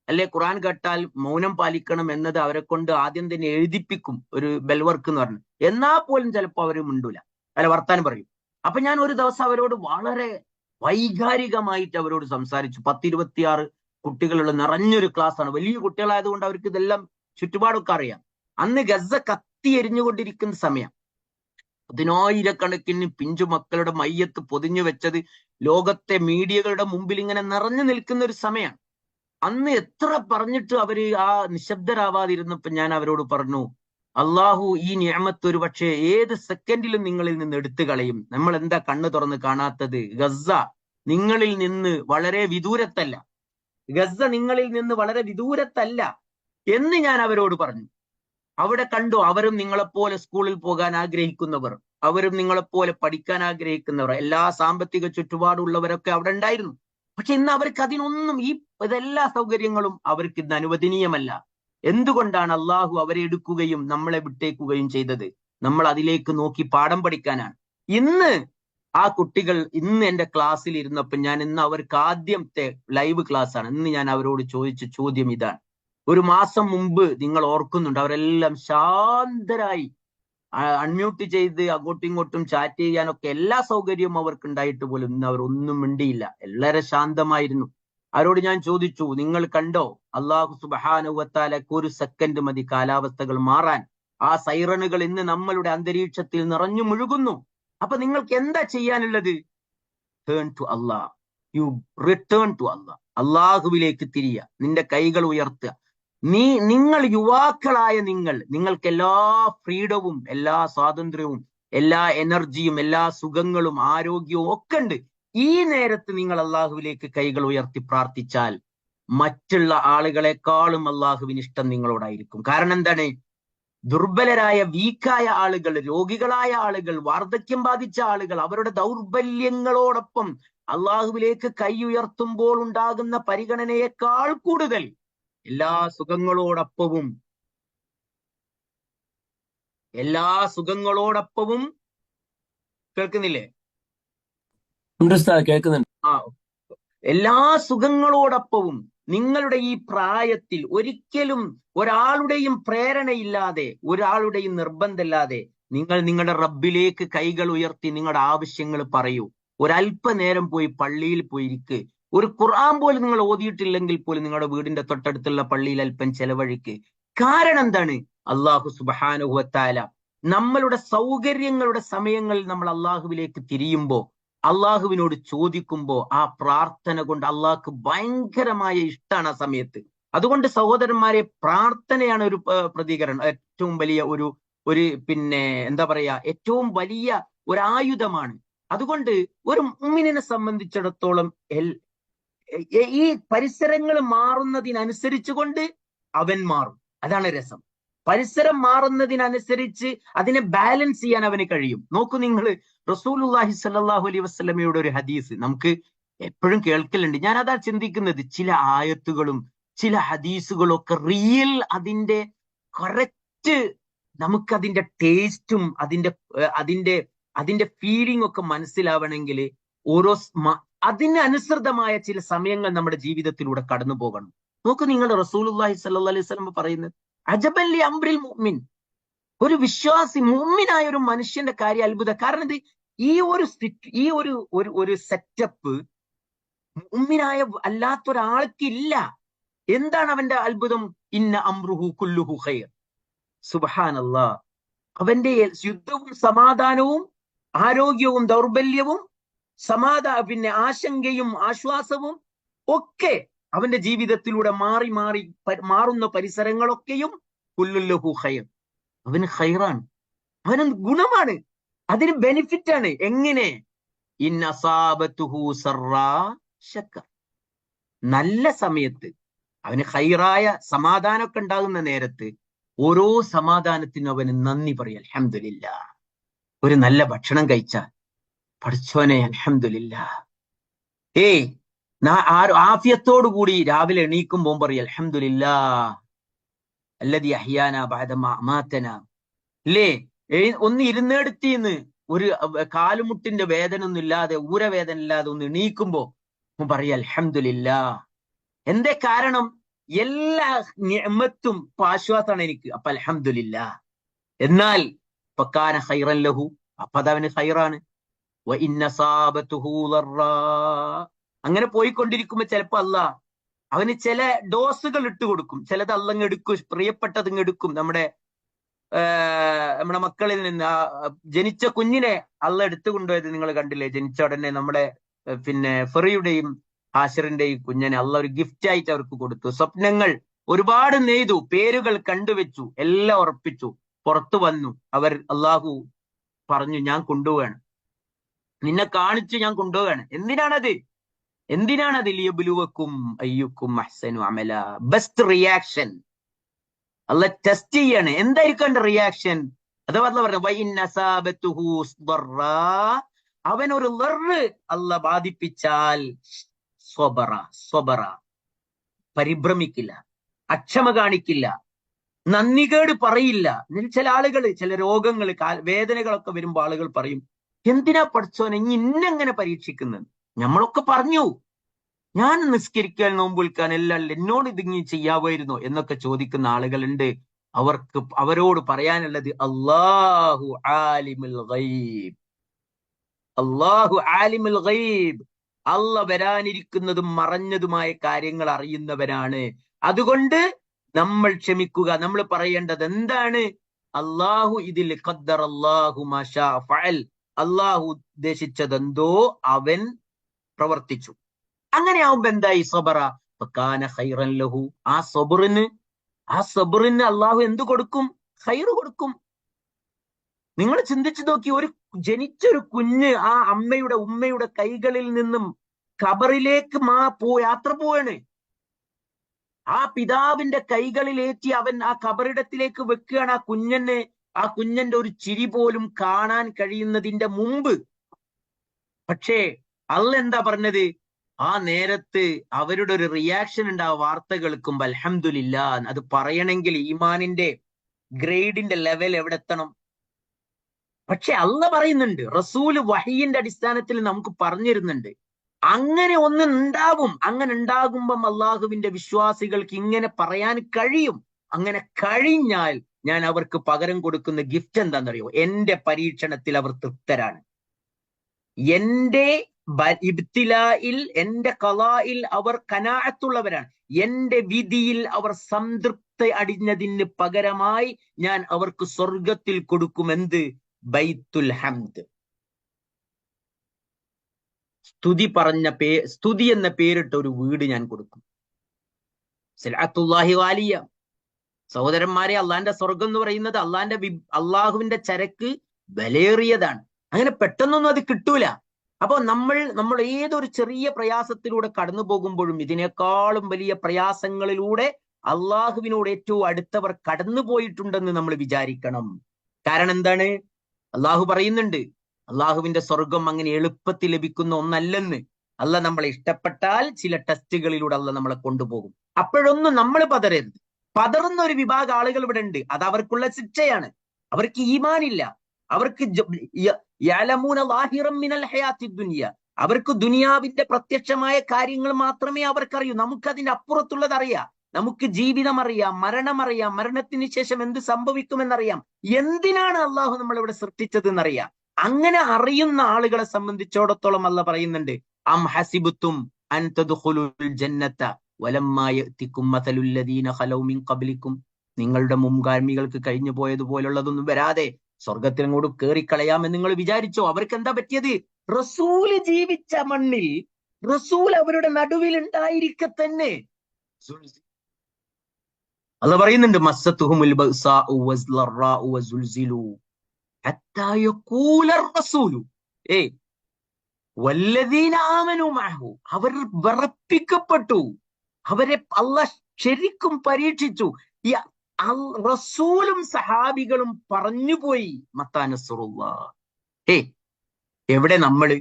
അല്ലെ ഖുർആൻ കേട്ടാൽ മൗനം പാലിക്കണം എന്നത് അവരെ കൊണ്ട് ആദ്യം തന്നെ എഴുതിപ്പിക്കും, ഒരു ബെൽവർക്ക് എന്ന് പറഞ്ഞു. എന്നാൽ പോലും ചിലപ്പോൾ അവര് മിണ്ടൂല, വർത്താനം പറയും. അപ്പൊ ഞാൻ ഒരു ദിവസം അവരോട് വളരെ വൈകാരികമായിട്ട് അവരോട് സംസാരിച്ചു. 10-26 കുട്ടികളുള്ള നിറഞ്ഞൊരു ക്ലാസ് ആണ്. വലിയ കുട്ടികളായതുകൊണ്ട് അവർക്ക് ഇതെല്ലാം ചുറ്റുപാടൊക്കെ അറിയാം. അന്ന് ഗസ കത്തി എരിഞ്ഞുകൊണ്ടിരിക്കുന്ന സമയം, 10,000-കണക്കിന് പിഞ്ചു മക്കളുടെ മയ്യത്ത് പൊതിഞ്ഞു വെച്ചത് ലോകത്തെ മീഡിയകളുടെ മുമ്പിൽ ഇങ്ങനെ നിറഞ്ഞു നിൽക്കുന്ന ഒരു സമയമാണ്. അന്ന് എത്ര പറഞ്ഞിട്ട് അവര് ആ നിശബ്ദരാവാതിരുന്നപ്പോ ഞാൻ അവരോട് പറഞ്ഞു, അള്ളാഹു ഈ നിഅമത്ത് ഒരു പക്ഷേ ഏത് സെക്കൻഡിലും നിങ്ങളിൽ നിന്ന് എടുത്തു കളയും. നമ്മൾ എന്താ കണ്ണു തുറന്ന് കാണാത്തത്? ഗസ നിങ്ങളിൽ നിന്ന് വളരെ വിദൂരത്തല്ല, ഗസ നിങ്ങളിൽ നിന്ന് വളരെ വിദൂരത്തല്ല എന്ന് ഞാൻ അവരോട് പറഞ്ഞു. അവിടെ കണ്ടു, അവരും നിങ്ങളെപ്പോലെ സ്കൂളിൽ പോകാൻ ആഗ്രഹിക്കുന്നവർ, അവരും നിങ്ങളെപ്പോലെ പഠിക്കാൻ ആഗ്രഹിക്കുന്നവർ, എല്ലാ സാമ്പത്തിക ചുറ്റുപാടുള്ളവരൊക്കെ അവിടെ ഉണ്ടായിരുന്നു. പക്ഷെ ഇന്ന് അവർക്ക് അതിനൊന്നും, ഇതെല്ലാ സൗകര്യങ്ങളും അവർക്ക് ഇന്ന് അനുവദനീയമല്ല. എന്തുകൊണ്ടാണ്? അള്ളാഹു അവരെ എടുക്കുകയും നമ്മളെ വിട്ടേക്കുകയും ചെയ്തത്. നമ്മൾ അതിലേക്ക് നോക്കി പാഠം പഠിക്കാനാണ്. ഇന്ന് ആ കുട്ടികൾ എന്റെ ക്ലാസ്സിൽ ഇരുന്നപ്പോൾ ഇന്ന് അവർക്ക് ആദ്യത്തെ ലൈവ് ക്ലാസ് ആണ്. ഇന്ന് ഞാൻ അവരോട് ചോദിച്ച ചോദ്യം ഇതാണ്. ഒരു മാസം മുമ്പ് നിങ്ങൾ ഓർക്കുന്നുണ്ട്, അവരെല്ലാം ശാന്തരായി അൺമ്യൂട്ട് ചെയ്ത് അങ്ങോട്ടും ഇങ്ങോട്ടും ചാറ്റ് ചെയ്യാനൊക്കെ എല്ലാ സൗകര്യവും അവർക്ക് ഉണ്ടായിട്ട് പോലും ഇന്ന് അവർ ഒന്നും മിണ്ടിയില്ല, എല്ലാവരും ശാന്തമായിരുന്നു. അവരോട് ഞാൻ ചോദിച്ചു, നിങ്ങൾ കണ്ടോ അള്ളാഹു സുബ്ഹാനഹു വ തആലക്ക് ഒരു സെക്കൻഡ് മതി കാലാവസ്ഥകൾ മാറാൻ. ആ സൈറനുകൾ ഇന്ന് നമ്മളുടെ അന്തരീക്ഷത്തിൽ നിറഞ്ഞു മുഴുകുന്നു. അപ്പൊ നിങ്ങൾക്ക് എന്താ ചെയ്യാനുള്ളത്? Turn to Allah, you return to Allah. അള്ളാഹുവിലേക്ക് തിരിയുക, നിന്റെ കൈകൾ ഉയർത്തുക. നിങ്ങൾ യുവാക്കളായ നിങ്ങൾക്ക് എല്ലാ ഫ്രീഡവും, എല്ലാ സ്വാതന്ത്ര്യവും, എല്ലാ എനർജിയും, എല്ലാ സുഖങ്ങളും ആരോഗ്യവും ഒക്കെ ഉണ്ട്. ഈ നേരത്ത് നിങ്ങൾ അള്ളാഹുവിലേക്ക് കൈകൾ ഉയർത്തി പ്രാർത്ഥിച്ചാൽ മറ്റുള്ള ആളുകളെക്കാളും അള്ളാഹുവിന് ഇഷ്ടം നിങ്ങളോടായിരിക്കും. കാരണം എന്താണ്? ദുർബലരായ, വീക്കായ ആളുകൾ, രോഗികളായ ആളുകൾ, വാർദ്ധക്യം ബാധിച്ച ആളുകൾ, അവരുടെ ദൗർബല്യങ്ങളോടൊപ്പം അള്ളാഹുവിലേക്ക് കൈ ഉയർത്തുമ്പോൾ ഉണ്ടാകുന്ന പരിഗണനയേക്കാൾ കൂടുതൽ എല്ലാ സുഖങ്ങളോടൊപ്പവും കേൾക്കുന്നില്ലേ? കേൾക്കുന്നുണ്ട്. ആ, എല്ലാ സുഖങ്ങളോടൊപ്പവും നിങ്ങളുടെ ഈ പ്രായത്തിൽ ഒരിക്കലും ഒരാളുടെയും പ്രേരണയില്ലാതെ, ഒരാളുടെയും നിർബന്ധമില്ലാതെ നിങ്ങൾ നിങ്ങളുടെ റബ്ബിലേക്ക് കൈകൾ ഉയർത്തി നിങ്ങളുടെ ആവശ്യങ്ങൾ പറയൂ. ഒരല്പനേരം പോയി പള്ളിയിൽ പോയിരിക്ക്. ഒരു ഖുർആൻ പോലും നിങ്ങൾ ഓതിയിട്ടില്ലെങ്കിൽ പോലും നിങ്ങളുടെ വീടിന്റെ തൊട്ടടുത്തുള്ള പള്ളിയിൽ അല്പം ചെലവഴിക്ക്. കാരണം എന്താണ്? അള്ളാഹു സുബ്ഹാനഹു വ തആല നമ്മളുടെ സൗകര്യങ്ങളുടെ സമയങ്ങളിൽ നമ്മൾ അള്ളാഹുവിലേക്ക് തിരിയുമ്പോ, അള്ളാഹുവിനോട് ചോദിക്കുമ്പോ ആ പ്രാർത്ഥന കൊണ്ട് അള്ളാഹ്ക്ക് ഭയങ്കരമായ ഇഷ്ടമാണ് ആ സമയത്ത്. അതുകൊണ്ട് സഹോദരന്മാരെ, പ്രാർത്ഥനയാണ് ഒരു പ്രതികരണം, ഏറ്റവും വലിയ ഒരു പിന്നെ എന്താ പറയാ, ഏറ്റവും വലിയ ഒരു ആയുധമാണ്. അതുകൊണ്ട് ഒരു മുഅ്മിനിനെ സംബന്ധിച്ചിടത്തോളം ഈ പരിസരങ്ങൾ മാറുന്നതിനനുസരിച്ച് കൊണ്ട് അവൻ മാറും. അതാണ് രസം. പരിസരം മാറുന്നതിനനുസരിച്ച് അതിനെ ബാലൻസ് ചെയ്യാൻ അവന് കഴിയും. നോക്കൂ നിങ്ങൾ, റസൂലുള്ളാഹി സ്വല്ലല്ലാഹു അലൈഹി വസല്ലമയുടെ ഒരു ഹദീസ് നമുക്ക് എപ്പോഴും കേൾക്കലുണ്ട്. ഞാൻ അതാ ചിന്തിക്കുന്നത്, ചില ആയത്തുകളും ചില ഹദീസുകളും ഒക്കെ റിയൽ അതിന്റെ കറക്റ്റ് നമുക്കതിന്റെ ടേസ്റ്റും അതിന്റെ അതിന്റെ ഫീലിംഗ് ഒക്കെ മനസ്സിലാവണമെങ്കിൽ ഓരോ അതിനനുസൃതമായ ചില സമയങ്ങൾ നമ്മുടെ ജീവിതത്തിലൂടെ കടന്നു പോകണം. നോക്കൂ നിങ്ങൾ, റസൂലുള്ളാഹി സ്വല്ലല്ലാഹു അലൈഹി വസല്ലം പറയുന്നത്, അജബൻ ലി അംറിൽ മുഅ്മിൻ, ഒരു വിശ്വാസി മുഅ്മിനായ ഒരു മനുഷ്യന്റെ കാര്യം അത്ഭുതം. കാരണം ഇത് ഈ ഒരു സെറ്റപ്പ് മുഅ്മിനായ അല്ലാത്തൊരാൾക്കില്ല. എന്താണ് അവന്റെ അത്ഭുതം? ഇന്ന അംറുഹു കുല്ലുഹു ഖൈർ. സുബ്ഹാനല്ലാഹ്. അവന്റെ യുദ്ധവും സമാധാനവും ആരോഗ്യവും ദൗർബല്യവും പിന്നെ ആശങ്കയും ആശ്വാസവും ഒക്കെ അവന്റെ ജീവിതത്തിലൂടെ മാറി മാറി മാറുന്ന പരിസരങ്ങളൊക്കെയും കുല്ലുല്ലഹു ഖൈർ, അവന് ഖൈറാണ്, അവന് ഗുണമാണ്, അതിന് ബെനിഫിറ്റ് ആണ്. എങ്ങനെ? ഇൻ അസാബത്തുഹു സറാ ശക്കർ, നല്ല സമയത്ത് അവന് ഖൈറായ സമാധാനമൊക്കെ ഉണ്ടാകുന്ന നേരത്ത് ഓരോ സമാധാനത്തിനും അവന് നന്ദി പറയും, അൽഹംദുലില്ലാഹ്. ഒരു നല്ല ഭക്ഷണം കഴിച്ചാൽ പഠിച്ചോനെ അൽഹംദുലില്ലാഹ്. ആഫിയത്തോടു കൂടി രാവിലെ എണീക്കുമ്പോൾ പറയും, അൽഹംദുലില്ലാഹ് അല്ലദി അഹ്യാനാ ബഅദ മാ അമാതനാ. ഇല്ലേ? ഒന്ന് ഇരുന്നെടുത്തിന്ന് ഒരു കാലുമുട്ടിന്റെ വേദന ഒന്നും ഇല്ലാതെ, ഊരവേദന ഇല്ലാതെ ഒന്ന് എണീക്കുമ്പോ പറയാ അൽഹംദുലില്ലാഹ്. എന്തേ കാരണം? എല്ലാ നിഅമത്തും ആശ്വാസമാണ് എനിക്ക്, അപ്പൊ അൽഹംദുലില്ലാഹ്. എന്നാൽ ഫകാന ഖൈറൻ ലഹു, അപ്പൊ അതവന് ഖൈറാണ്. വ ഇന്ന സാബതുഹു ദർറാ, അങ്ങനെ പോയിക്കൊണ്ടിരിക്കുമ്പോ ചിലപ്പോ അല്ലാഹ് അവന് ചില ഡോസുകൾ ഇട്ട് കൊടുക്കും. ചിലത് അള്ളങ്ങ് എടുക്കും, പ്രിയപ്പെട്ടത് എടുക്കും. നമ്മുടെ മക്കളിൽ നിന്ന് ജനിച്ച കുഞ്ഞിനെ അള്ള എടുത്തു കൊണ്ടുപോയത് നിങ്ങൾ കണ്ടില്ലേ? ജനിച്ച ഉടനെ നമ്മുടെ പിന്നെ ഫെറിയുടെയും ഹാഷിറിന്റെയും കുഞ്ഞിനെ അള്ള ഒരു ഗിഫ്റ്റ് ആയിട്ട് അവർക്ക് കൊടുത്തു. സ്വപ്നങ്ങൾ ഒരുപാട് നെയ്തു, പേരുകൾ കണ്ടുവെച്ചു, എല്ലാം ഉറപ്പിച്ചു. പുറത്തു വന്നു അവർ. അള്ളാഹു പറഞ്ഞു, ഞാൻ കൊണ്ടുപോവാണ്, നിന്നെ കാണിച്ചു ഞാൻ കൊണ്ടുപോവാണ്. എന്തിനാണത്? ലിയബ്ലുവക്കും അയ്യുക്കും അഹ്സനു അമല. ബെസ്റ്റ് റിയാക്ഷൻ അല്ല ടെസ്റ്റ് ചെയ്യാണ്. എന്തായിരിക്കും എന്റെ റിയാക്ഷൻ? അഥവാ അല്ല പറഞ്ഞു, അവൻ ഒരു അല്ല ബാധിപ്പിച്ചാൽ സ്വബറ, പരിഭ്രമിക്കില്ല, അക്ഷമ കാണിക്കില്ല, നന്ദികേട് പറയില്ല. ചില ആളുകൾ ചില രോഗങ്ങൾ വേദനകളൊക്കെ വരുമ്പോ ആളുകൾ പറയും, എന്തിനാ പഠിച്ചോനെ ഇനി ഇന്നെങ്ങനെ പരീക്ഷിക്കുന്നത്? നമ്മളൊക്കെ പറഞ്ഞു, ഞാൻ നിസ്കരിക്കാൻ നോമ്പുൽക്കാൻ എല്ലാം എന്നോട് ഇതിങ്ങി ചെയ്യാമായിരുന്നു എന്നൊക്കെ ചോദിക്കുന്ന ആളുകളുണ്ട്. അവരോട് പറയാനുള്ളത്, അല്ലാഹു ആലിമുൽ ഗൈബ്, അല്ലാഹു ആലിമുൽ ഗൈബ്, അല്ല വരാനിരിക്കുന്നതും മറഞ്ഞതുമായ കാര്യങ്ങൾ അറിയുന്നവരാണ്. അതുകൊണ്ട് നമ്മൾ ക്ഷമിക്കുക. നമ്മൾ പറയേണ്ടത് എന്താണ്? അല്ലാഹു ഇതിൽ ഖദ്ദറല്ലാഹു മാ ശാ ഫഅൽ, അല്ലാഹു ഉദ്ദേശിച്ചതെന്തോ അവൻ പ്രവർത്തിച്ചു. അങ്ങനെ ആവുമ്പോ എന്തായി? സബറ ഫകാന ഖൈറൻ ലഹു. ആ സബറിന് അള്ളാഹു എന്ത് കൊടുക്കും? ഖൈറ് കൊടുക്കും. നിങ്ങൾ ചിന്തിച്ചു നോക്കി, ജനിച്ചൊരു കുഞ്ഞ് ആ ഉമ്മയുടെ കൈകളിൽ നിന്നും ഖബറിലേക്ക് യാത്ര പോവാണ്. ആ പിതാവിന്റെ കൈകളിലേറ്റി അവൻ ആ ഖബറിടത്തിലേക്ക് വെക്കുകയാണ് ആ കുഞ്ഞന്റെ ഒരു ചിരി പോലും കാണാൻ കഴിയുന്നതിന്റെ മുമ്പ്. പക്ഷേ അള്ള എന്താ പറഞ്ഞത്? ആ നേരത്ത് അവരുടെ ഒരു റിയാക്ഷൻ ഉണ്ട്. ആ വാർത്ത കേൾക്കുമ്പോ അൽഹംദുലില്ലാ. അത് പറയണമെങ്കിൽ ഈമാനിന്റെ ഗ്രേഡിന്റെ ലെവൽ എവിടെ എത്തണം? പക്ഷെ അള്ള പറയുന്നുണ്ട്, റസൂല് വഹയിന്റെ അടിസ്ഥാനത്തിൽ നമുക്ക് പറഞ്ഞിരുന്നുണ്ട്, അങ്ങനെ ഒന്ന് ഉണ്ടാവും. അങ്ങനെ ഉണ്ടാകുമ്പം അള്ളാഹുവിന്റെ വിശ്വാസികൾക്ക് ഇങ്ങനെ പറയാൻ കഴിയും. അങ്ങനെ കഴിഞ്ഞാൽ ഞാൻ അവർക്ക് പകരം കൊടുക്കുന്ന ഗിഫ്റ്റ് എന്താണെന്നറിയോ? എന്റെ പരീക്ഷണത്തിൽ അവർ തൃപ്തരാണ്, എന്റെ ഇബ്തിലായിൽ, എന്റെ ഖളായിൽ അവർ കനാഅത്തുള്ളവരാണ്, എന്റെ വിധിയിൽ അവർ സംതൃപ്തി അടിഞ്ഞതിന് പകരമായി ഞാൻ അവർക്ക് സ്വർഗത്തിൽ കൊടുക്കും എന്ത്? ബൈത്തുൽ ഹംദ്. സ്തുതി എന്ന പേരിട്ട ഒരു വീട് ഞാൻ കൊടുക്കും. സിൽഅത്തുല്ലാഹി വാലിയ. സഹോദരന്മാരെ, അള്ളാന്റെ സ്വർഗം എന്ന് പറയുന്നത് അള്ളാഹുവിന്റെ ചരക്ക് വിലയേറിയതാണ്. അങ്ങനെ പെട്ടെന്നൊന്നും അത് കിട്ടൂല. അപ്പൊ നമ്മൾ ഏതൊരു ചെറിയ പ്രയാസത്തിലൂടെ കടന്നു പോകുമ്പോഴും ഇതിനേക്കാളും വലിയ പ്രയാസങ്ങളിലൂടെ അള്ളാഹുവിനോട് ഏറ്റവും അടുത്തവർ കടന്നു പോയിട്ടുണ്ടെന്ന് നമ്മൾ വിചാരിക്കണം. കാരണം എന്താണ്? അള്ളാഹു പറയുന്നുണ്ട്, അള്ളാഹുവിന്റെ സ്വർഗം അങ്ങനെ എളുപ്പത്തിൽ ലഭിക്കുന്ന ഒന്നല്ലെന്ന്. അല്ല നമ്മളെ ഇഷ്ടപ്പെട്ടാൽ ചില ടെസ്റ്റുകളിലൂടെ അല്ല നമ്മളെ കൊണ്ടുപോകും. അപ്പോഴൊന്നും നമ്മൾ പതറരുത്. പതറുന്ന ഒരു വിഭാഗം ആളുകൾ ഇവിടെ ഉണ്ട്. അത് അവർക്കുള്ള ശിക്ഷയാണ്. അവർക്ക് ഈമാനില്ല. അവർക്ക് അവർക്ക് ദുനിയാവിന്റെ പ്രത്യക്ഷമായ കാര്യങ്ങൾ മാത്രമേ അവർക്കറിയൂ. നമുക്കതിന്റെ അപ്പുറത്തുള്ളത് അറിയാം. നമുക്ക് ജീവിതം അറിയാം, മരണം അറിയാം, മരണത്തിന് ശേഷം എന്ത് സംഭവിക്കുമെന്നറിയാം, എന്തിനാണ് അള്ളാഹു നമ്മളിവിടെ സൃഷ്ടിച്ചത് എന്നറിയാം. അങ്ങനെ അറിയുന്ന ആളുകളെ സംബന്ധിച്ചിടത്തോളം അല്ല പറയുന്നുണ്ട്, അം ഹസിബുത്തും അൻ തദ്ഖുലുൽ ജന്നത വലമ്മാ യഅതികും മസലുൽ ലദീന ഖലൗ മിൻ ഖബ്ലിക്കും, നിങ്ങളുടെ മുൻഗാമികൾക്ക് കഴിഞ്ഞു പോയതുപോലുള്ളതൊന്നും വരാതെ സ്വർഗത്തിൽ അങ്ങോട്ട് കയറിക്കളയാമെന്ന് നിങ്ങൾ വിചാരിച്ചോ? അവർക്ക് എന്താ പറ്റിയത്? റസൂല് ജീവിച്ച മണ്ണിൽ റസൂൽ അവരുടെ നടുവിൽ ഉണ്ടായിരിക്കെ തന്നെ അല്ല പറയുന്നുണ്ട്, മസ്സത്തുഹുമുൽ ബഅ്സാഉ വസ്ളറാഉ വസുൽസിലു ഹത്താ യഖൂലർ റസൂലു വല്ലദീന ആമനു മഅഹു. അവർ വിറപ്പിക്കപ്പെട്ടു. അവരെ അല്ലാഹ് ശരിക്കും പരീക്ഷിച്ചു. ഈ റസൂലും സഹാബികളും പറഞ്ഞുപോയി, മത്താ നസ്റുല്ലാഹ്. എവിടെ നമ്മള്?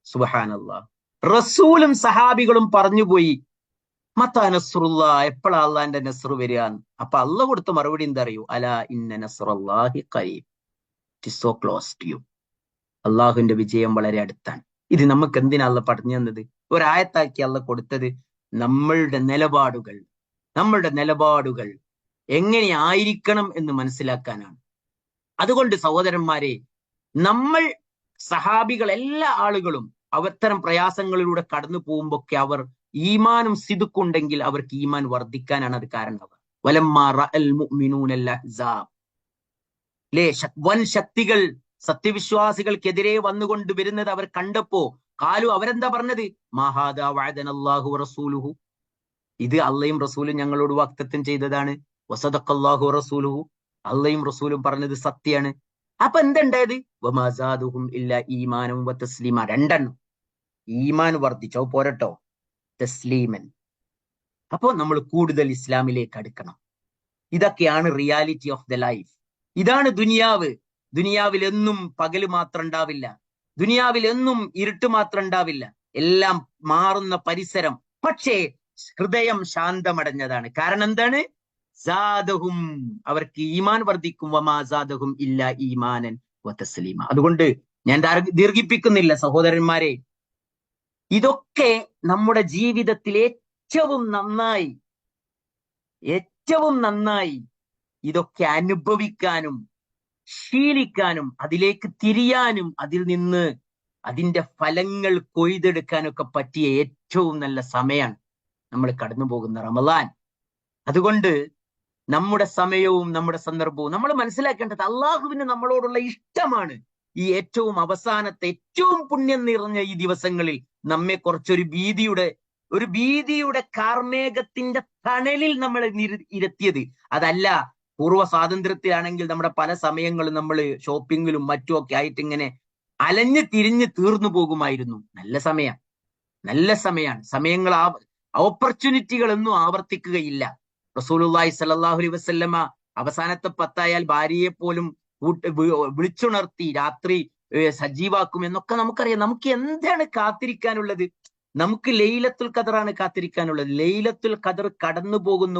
സുബ്ഹാനല്ലാഹ്. റസൂലും സഹാബികളും പറഞ്ഞുപോയി, മത്താ നസ്റുല്ലാഹ്, എപ്പോഴാ അള്ളാന്റെ നസ്ർ വരിക? അപ്പൊ അള്ള കൊടുത്ത മറുപടി എന്താ അറിയൂ? അലാ ഇന്ന നസ്റുല്ലാഹി ഖരീബ്, it is so close to you. അള്ളാഹുവിന്റെ വിജയം വളരെ അടുത്താണ്. ഇത് നമുക്ക് എന്തിനാ അള്ള പറഞ്ഞു തന്നത്? ഒരായത്താക്കി അള്ള കൊടുത്തത് നമ്മളുടെ നിലപാടുകൾ എങ്ങനെ ആയിരിക്കണം എന്ന് മനസ്സിലാക്കാനാണ്. അതുകൊണ്ട് സഹോദരന്മാരെ, നമ്മൾ സഹാബികൾ എല്ലാ ആളുകളും അവത്തരം പ്രയാസങ്ങളിലൂടെ കടന്നു പോകുമ്പോഴൊക്കെ അവർ ഈമാനും സിദുക്കുണ്ടെങ്കിൽ അവർക്ക് ഈമാൻ വർദ്ധിക്കാനാണ് അത് കാരണം. വലമ്മാ റഅൽ മുഅ്മിനൂനൽ അഹ്സാബ്, വൻ ശക്തികൾ സത്യവിശ്വാസികൾക്കെതിരെ വന്നുകൊണ്ട് വരുന്നത് അവർ കണ്ടപ്പോ കാലു, അവരെന്താ പറഞ്ഞത്? മാഹാദാ വഅദനല്ലാഹു റസൂലുഹു, ഇത് അള്ളയും റസൂലും ഞങ്ങളോട് വാഗ്ദത്തം ചെയ്തതാണ്. വസദഖല്ലാഹു റസൂലുഹു, അള്ളയും റസൂലും പറഞ്ഞത് സത്യാണ്. അപ്പൊ എന്തുണ്ടായത്? വമാ സാദുഹും ഇല്ലാ ഈമാനും വതസ്ലീമ. രണ്ടെണ്ണം. ഈമാൻ വർദ്ധിച്ചോ പോരട്ടോ, തസ്ലീമൻ. അപ്പോ നമ്മൾ കൂടുതൽ ഇസ്ലാമിലേക്ക് അടുക്കണം. ഇതൊക്കെയാണ് റിയാലിറ്റി ഓഫ് ദ ലൈഫ്. ഇതാണ് ദുനിയാവ്. ദുനിയാവിൽ എന്നും പകല് മാത്രം ഉണ്ടാവില്ല. ദുനിയാവിൽ എന്നും ഇരുട്ട് മാത്രം ഉണ്ടാവില്ല. എല്ലാം മാറുന്ന പരിസരം. പക്ഷേ ഹൃദയം ശാന്തമടഞ്ഞതാണ്. കാരണം എന്താണ്? സാദഹും, അവർക്ക് ഈമാൻ വർദ്ധിക്കും. വമാ സാദഹും ഇല്ല ഈമാനൻ വതസ്ലീമ. അതുകൊണ്ട് ഞാൻ ദീർഘിപ്പിക്കുന്നില്ല സഹോദരന്മാരെ. ഇതൊക്കെ നമ്മുടെ ജീവിതത്തിൽ ഏറ്റവും നന്നായി ഇതൊക്കെ അനുഭവിക്കാനും ശീലിക്കാനും അതിലേക്ക് തിരിയാനും അതിൽ നിന്ന് അതിന്റെ ഫലങ്ങൾ കൊയ്തെടുക്കാനൊക്കെ പറ്റിയ ഏറ്റവും നല്ല സമയമാണ് നമ്മൾ കടന്നു പോകുന്ന റമളാൻ. അതുകൊണ്ട് നമ്മുടെ സമയവും നമ്മുടെ സന്ദർഭവും നമ്മൾ മനസ്സിലാക്കേണ്ടത് അള്ളാഹുവിന് നമ്മളോടുള്ള ഇഷ്ടമാണ്. ഈ ഏറ്റവും അവസാനത്തെ ഏറ്റവും പുണ്യം നിറഞ്ഞ ഈ ദിവസങ്ങളിൽ നമ്മെ കുറച്ചൊരു ഭീതിയുടെ കാർമേഘത്തിന്റെ തണലിൽ നമ്മൾ ഇരുത്തിയത്. അതല്ല, പൂർവ്വ സ്വാതന്ത്ര്യത്തിലാണെങ്കിൽ നമ്മുടെ പല സമയങ്ങളും നമ്മൾ ഷോപ്പിങ്ങിലും മറ്റുമൊക്കെ ആയിട്ട് ഇങ്ങനെ അലഞ്ഞു തിരിഞ്ഞ് തീർന്നു പോകുമായിരുന്നു. നല്ല സമയങ്ങൾ ഓപ്പർച്യൂണിറ്റികളൊന്നും ആവർത്തിക്കുകയില്ല. റസൂലുള്ളാഹി സ്വല്ലല്ലാഹു അലൈഹി വസല്ലമ അവസാനത്തെ 10 ഭാര്യയെ പോലും വിളിച്ചുണർത്തി രാത്രി സജീവാക്കും എന്നൊക്കെ നമുക്കറിയാം. നമുക്ക് എന്താണ് കാത്തിരിക്കാനുള്ളത്? നമുക്ക് ലൈലത്തുൽ ഖദറാണ് കാത്തിരിക്കാനുള്ളത്. ലൈലത്തുൽ ഖദർ കടന്നു പോകുന്ന